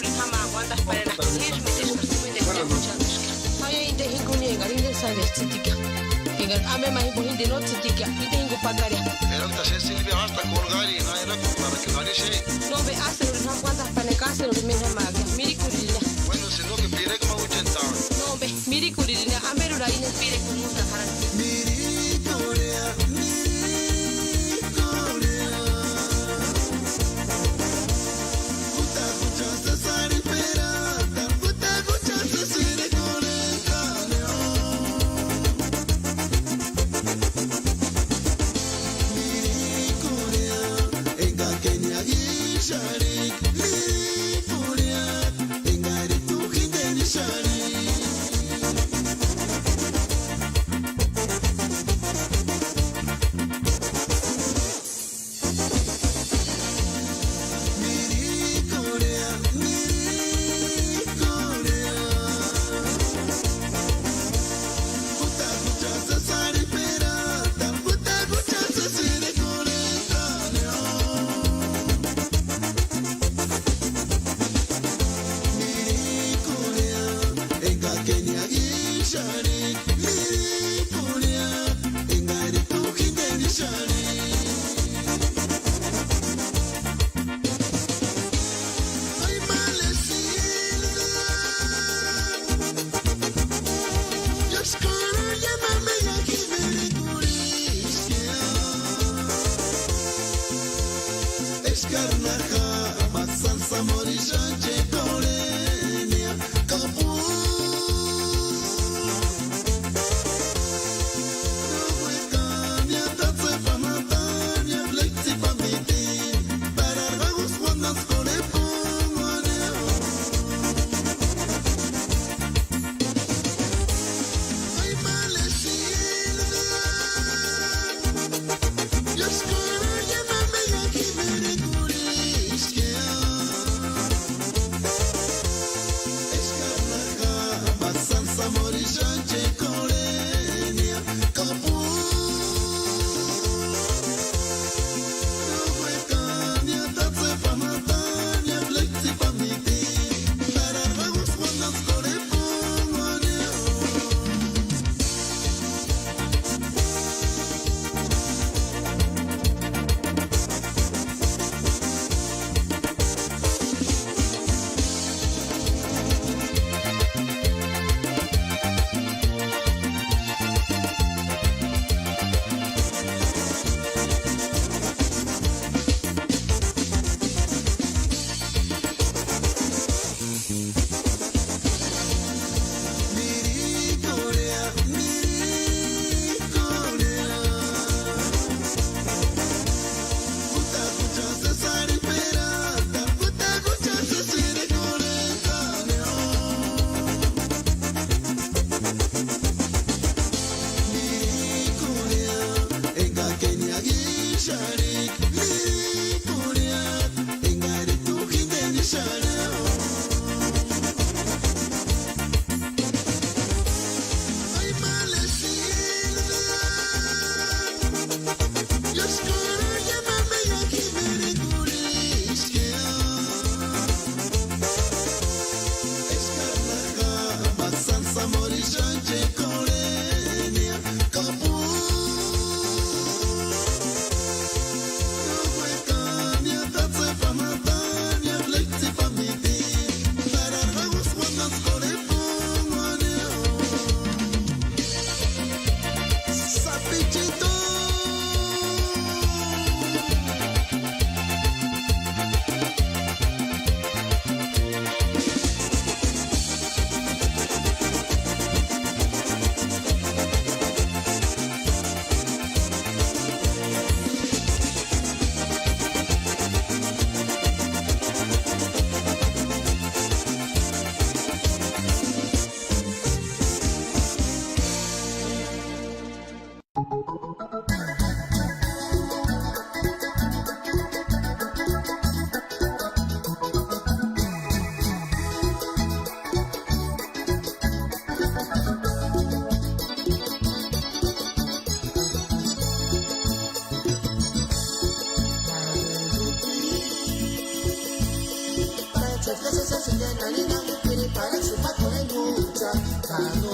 Rihama, guandas para las niñas, me despertume de escuchar. Ay, inte hinguni, garinde sabes, chitica. Ingat ame mahi bohin de not chitica, inte hingu pagaria. Pero te Silvia hasta colgar y nadie la compra que nadie se. No ve hacer una guandas para casa de mi mamá, miricurina. Bueno, si no que pide como 80. No ve, miricurina, ameru la ina pide con mucha cara.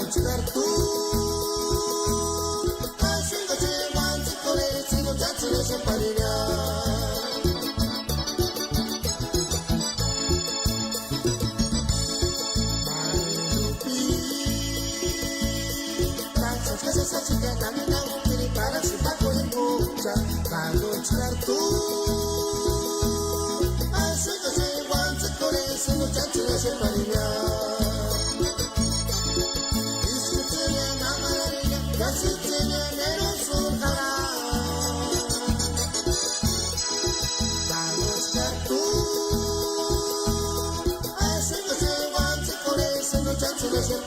Carlos Cartu Haciendo llevante con el sino ya se les emparería Así que camina un piri para su taco de mucha Carlos Cartu Haciendo llevante con el sino ya se les emparería Casi tiene enero surcará Carlos Cartu Haciendo llevante con ese muchacho de ser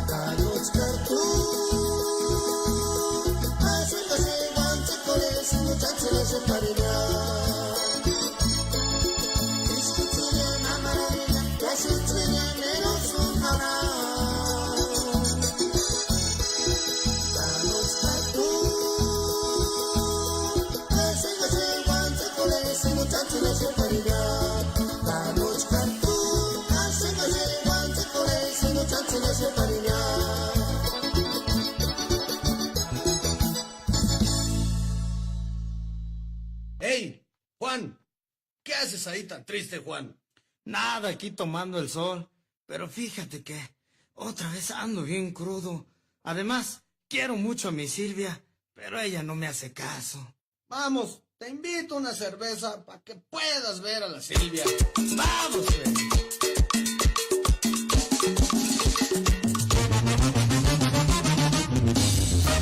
Carlos Cartu Haciendo llevante con ese muchacho de ser Discutiría una maravilla Casi tiene enero surcará Carlos Cartu Haciendo llevante con ese muchacho de ser Carlos Cartu Haciendo llevante con ese muchacho de ser ¡Hey, Juan! ¿Qué haces ahí tan triste, Juan? Nada, aquí tomando el sol. Pero fíjate que otra vez ando bien crudo. Además, quiero mucho a mi Silvia, pero ella no me hace caso. Vamos, te invito a una cerveza para que puedas ver a la Silvia. ¡Vamos, güey!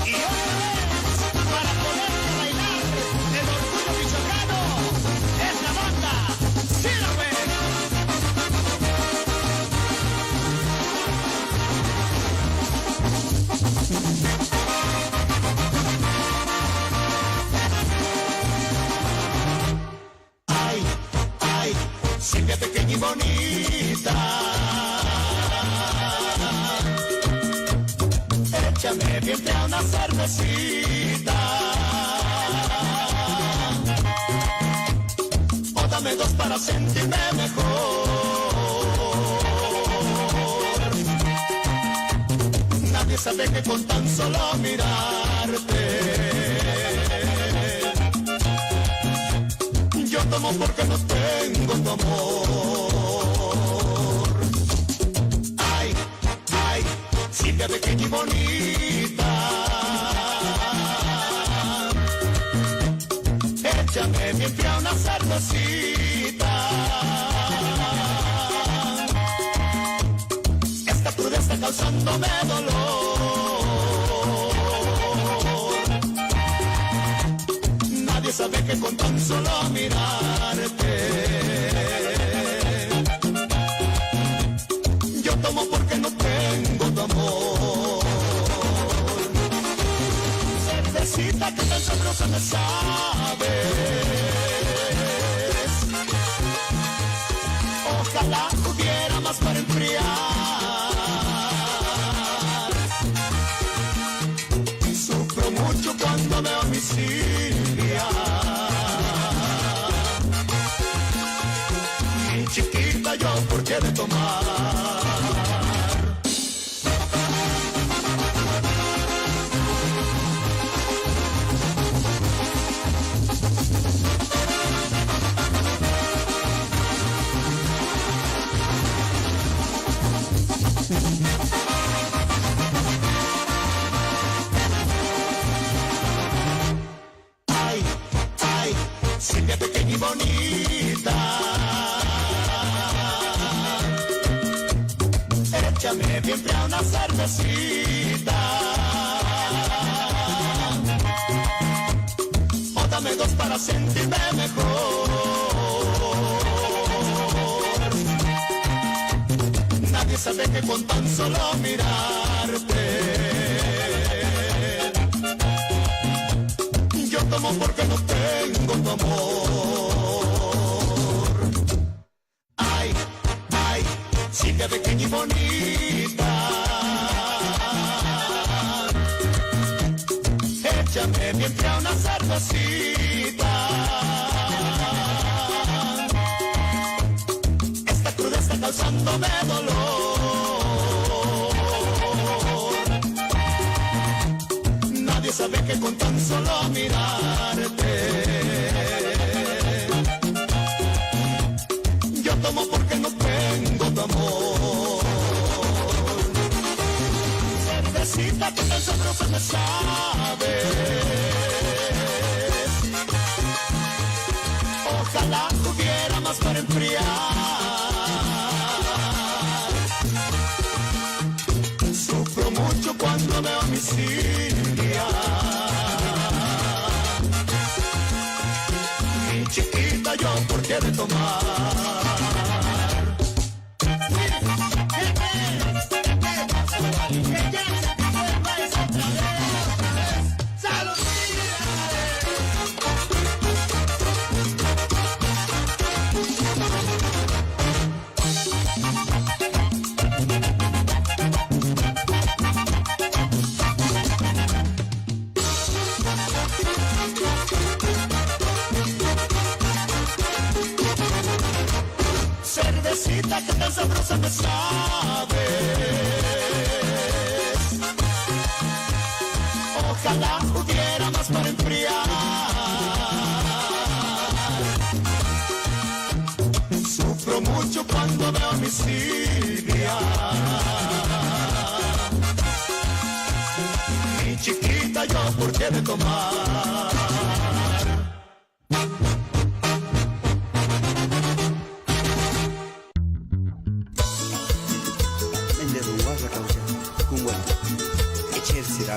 Y otra vez, para poderte bailar, el orgullo michoacano es la banda Sílame. Ay, ay, Silvia pequeña y bonita. Échame bien a una cervecita. O dame dos para sentirme mejor. Nadie sabe que con tan solo mirarte yo tomo porque no tengo tu amor. Ay, ay, Silvia pequeña y bonita. Échame bien fría una cervecita. Esta cruda está causándome dolor. Nadie sabe que con tan solo mirarte yo tomo porque no tengo tu amor. Cervecita que tan sabrosa me sabes. Ojalá hubiera más para enfriar. Sufro mucho cuando veo a mi Silvia. Mi chiquita, yo por qué de tomar. Ay, ay, Silvia pequeña y bonita. Échame bien fría una cervecita. O dame dos para sentirme mejor. Nadie sabe que con tan solo mirarte tomo porque no tengo tu amor. Ay, ay, chica pequeña y bonita, échame vientre a una cervecita. Esta cruda está causándome dolor. Nadie sabe que con tan solo mirarte yo tomo porque no tengo tu amor. Cervecita que tan sabrosa me sabes, ojalá hubiera más para enfriar. Sufro mucho cuando veo a mi Silvia, mi chiquita, yo por qué de tomar. Cervecita que tan sabrosa me sabes, ojalá hubiera más para enfriar. Sufro mucho cuando veo a mi Silvia, mi chiquita, yo por qué de tomar. Será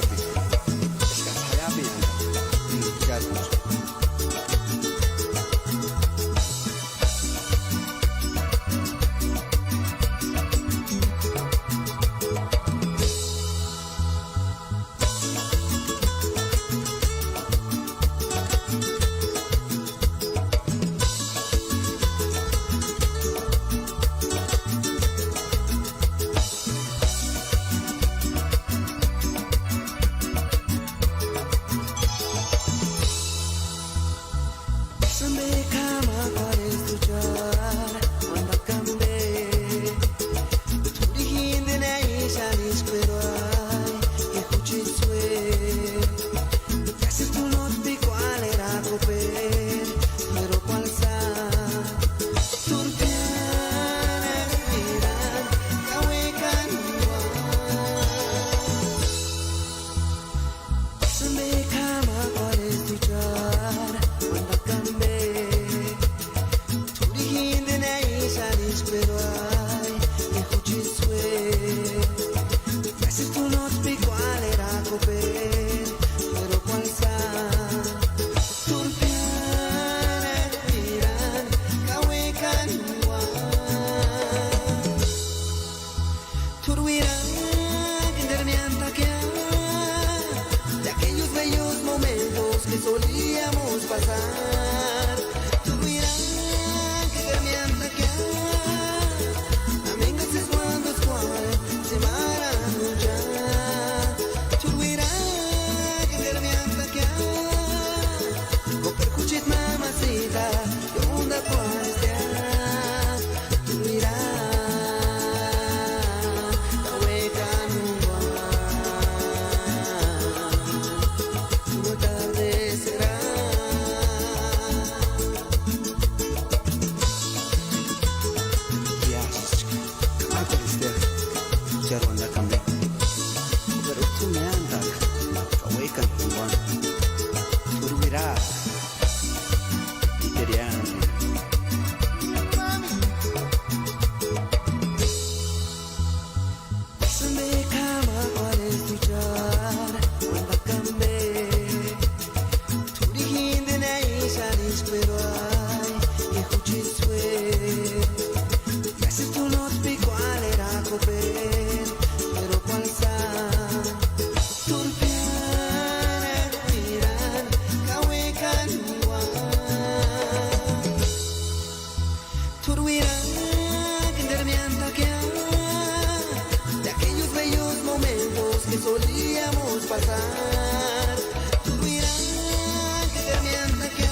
vemos pasar. Tu mirada que calienta que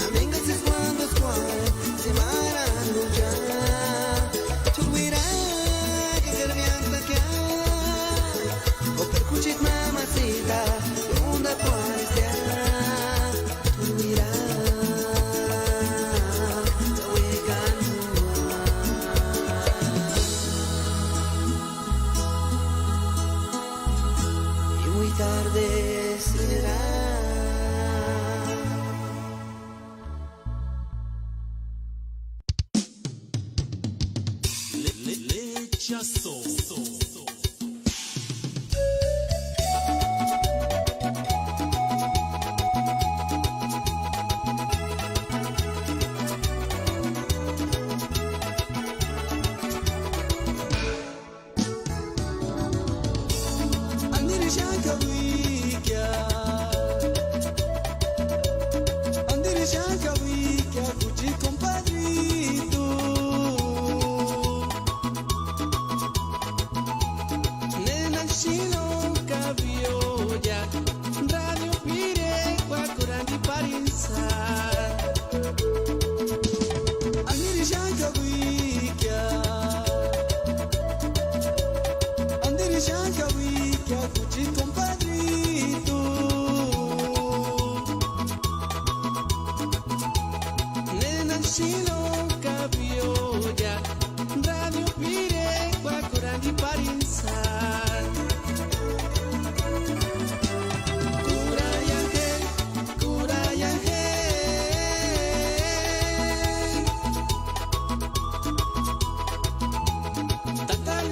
amigas es cuando se marando ya. Tu mirada que calienta que o percuchis mamacita onda puesta. Tu mirada tarde será. Lechazo.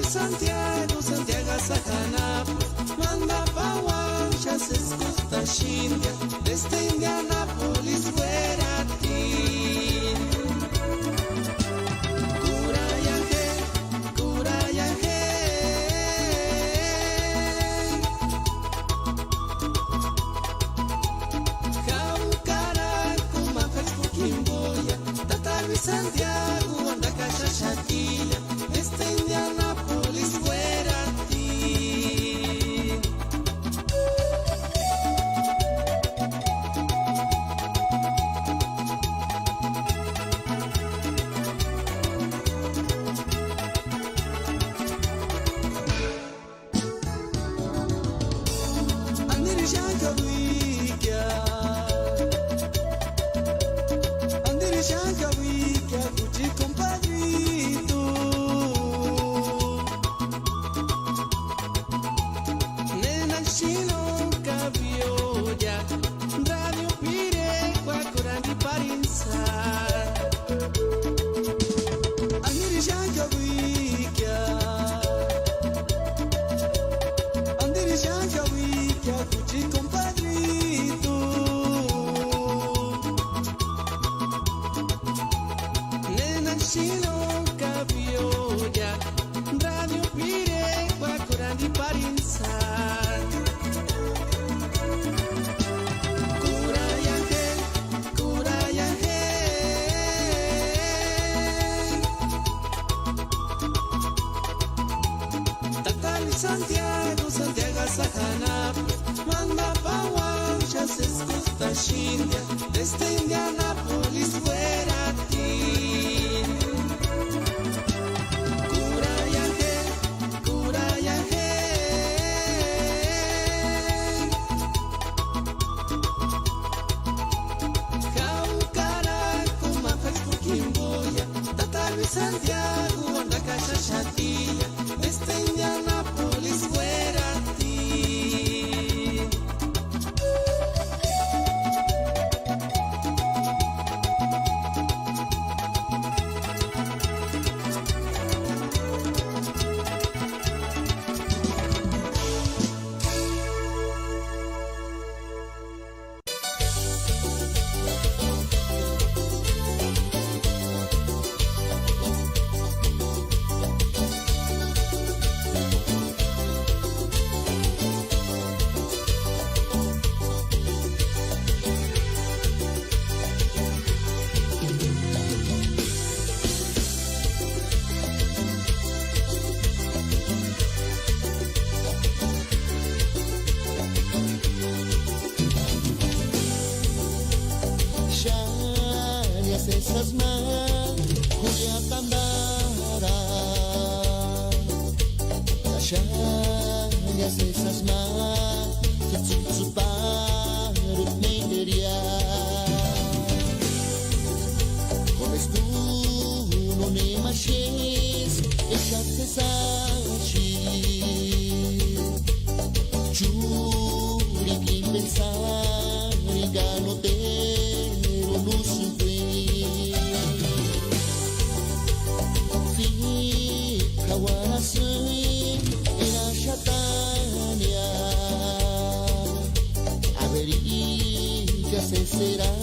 Santiago Sajana, manda pawan, ya se escucha Shindia, desde Indianápolis fuera a ti. Curayaje, Jaucara, Kumajas, Quimboya, Tatami Santiago, anda casa Shaquilla, desde Indianápolis fuera a ti. Santiago Sajana, manda pawan, ya se escucha Shindia, desde Indianápolis fuera a ti. Curayaje, Las esas más, su parut media. Come tu non ne maches, e chatte saci. Giuri che pensare, gano tero non si Kawanasui era Shatania Averiga se será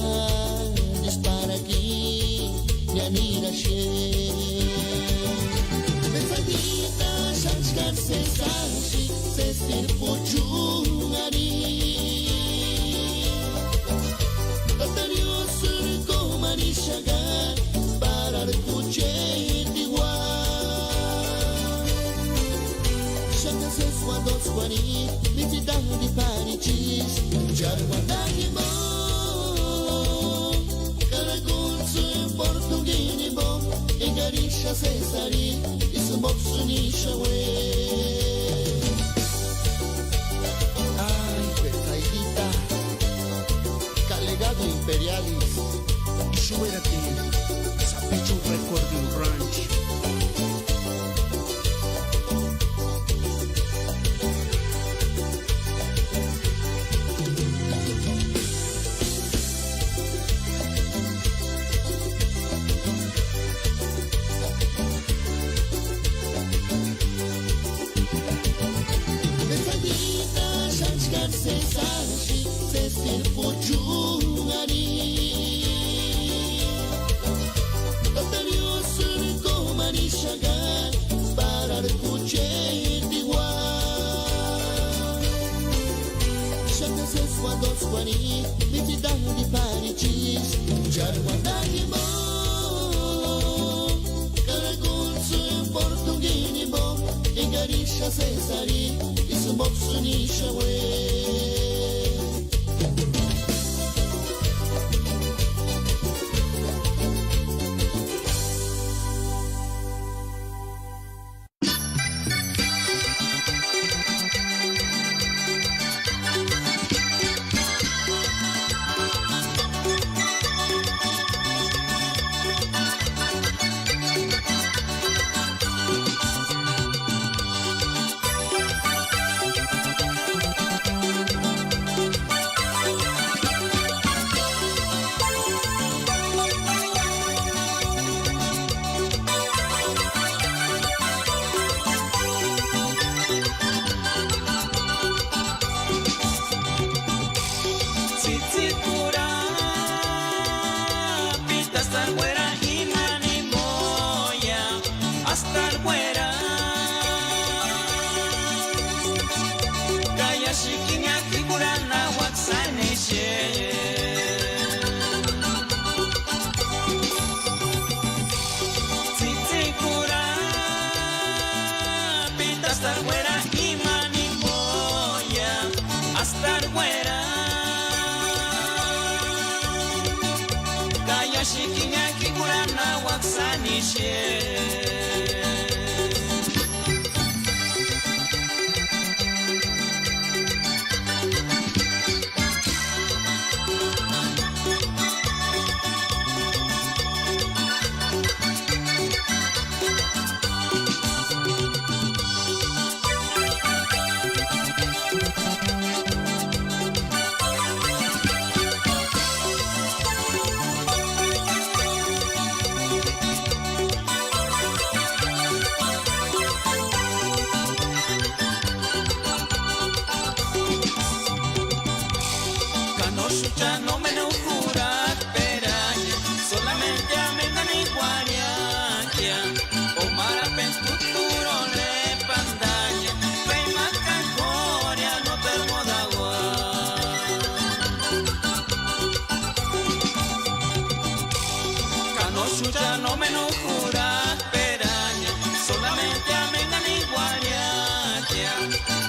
dispara aqui Yanira she Pensadita Shashkar se sashi se stirpo chungari Tatario surko manishagar Parar kucher diwa Dos guari, nitidão de paritis, jarguardani bom, caragunço em português bom, engarisha cesari, isso moço nisha we. Ai, perfeita, calegado imperialis, chuerati, sapichu recording ranch. Cesari, isso moço nisha we.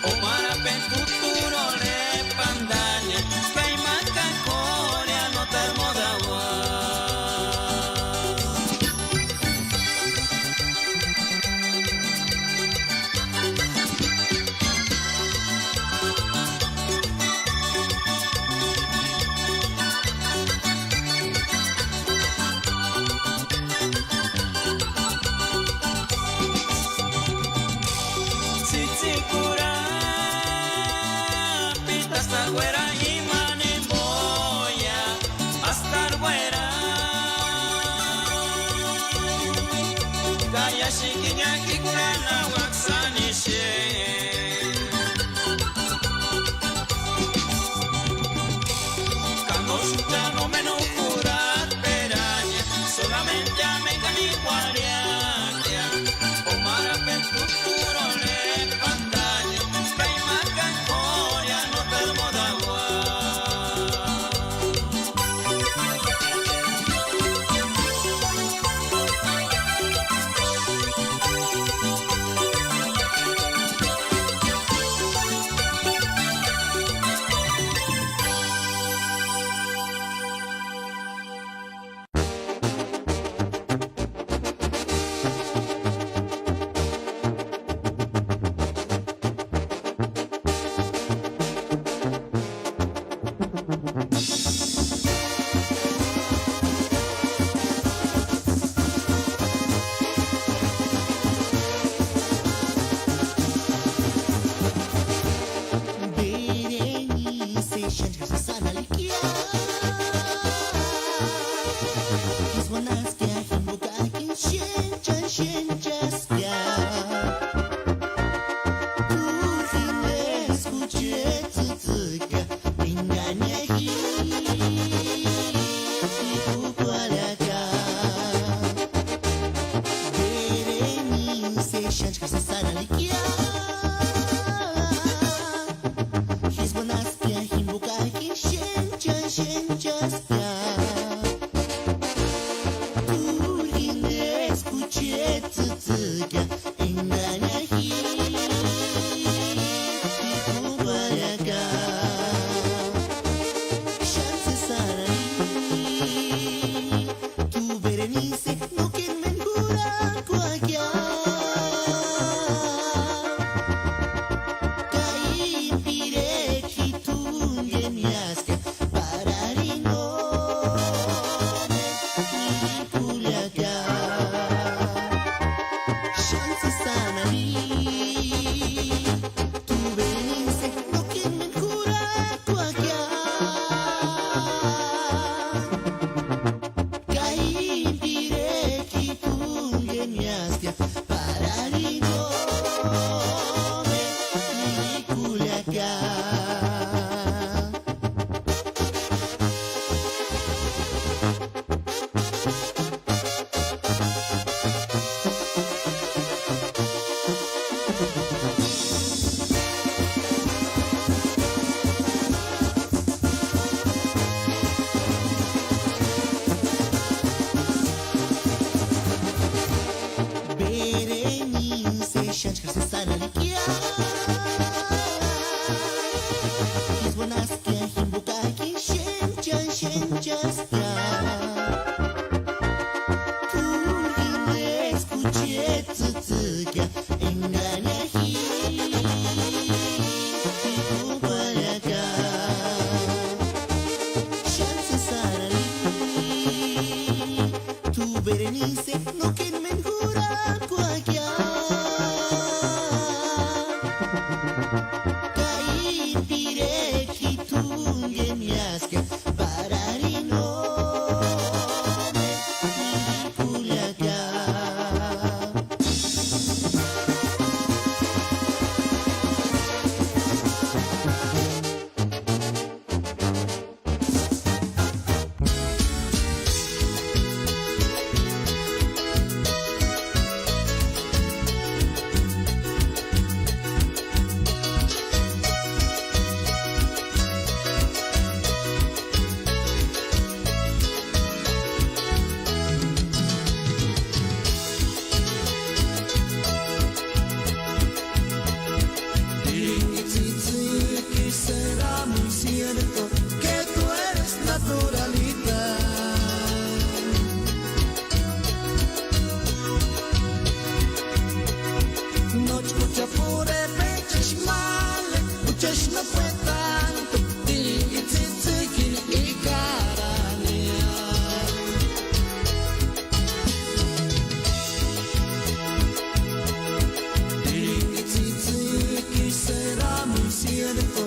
Omara pen futuro le pandaña, que hay más Berenice, șanci se saralikia. Hizbonaskia, himbukaki, șenceaskia. Tulginescu, ce țâțâchea, engania hi, upăleaca. Șanci sarali, tu Berenice, no ken menjura cuaquia. Kai pireki tungeniasca, pararino me culiaca. Y será muy cierto que tú eres naturalita. No escucha pure peches male, muchas no fue tanto. Y tzitzikin y carania. Y tzitzikin será muy cierto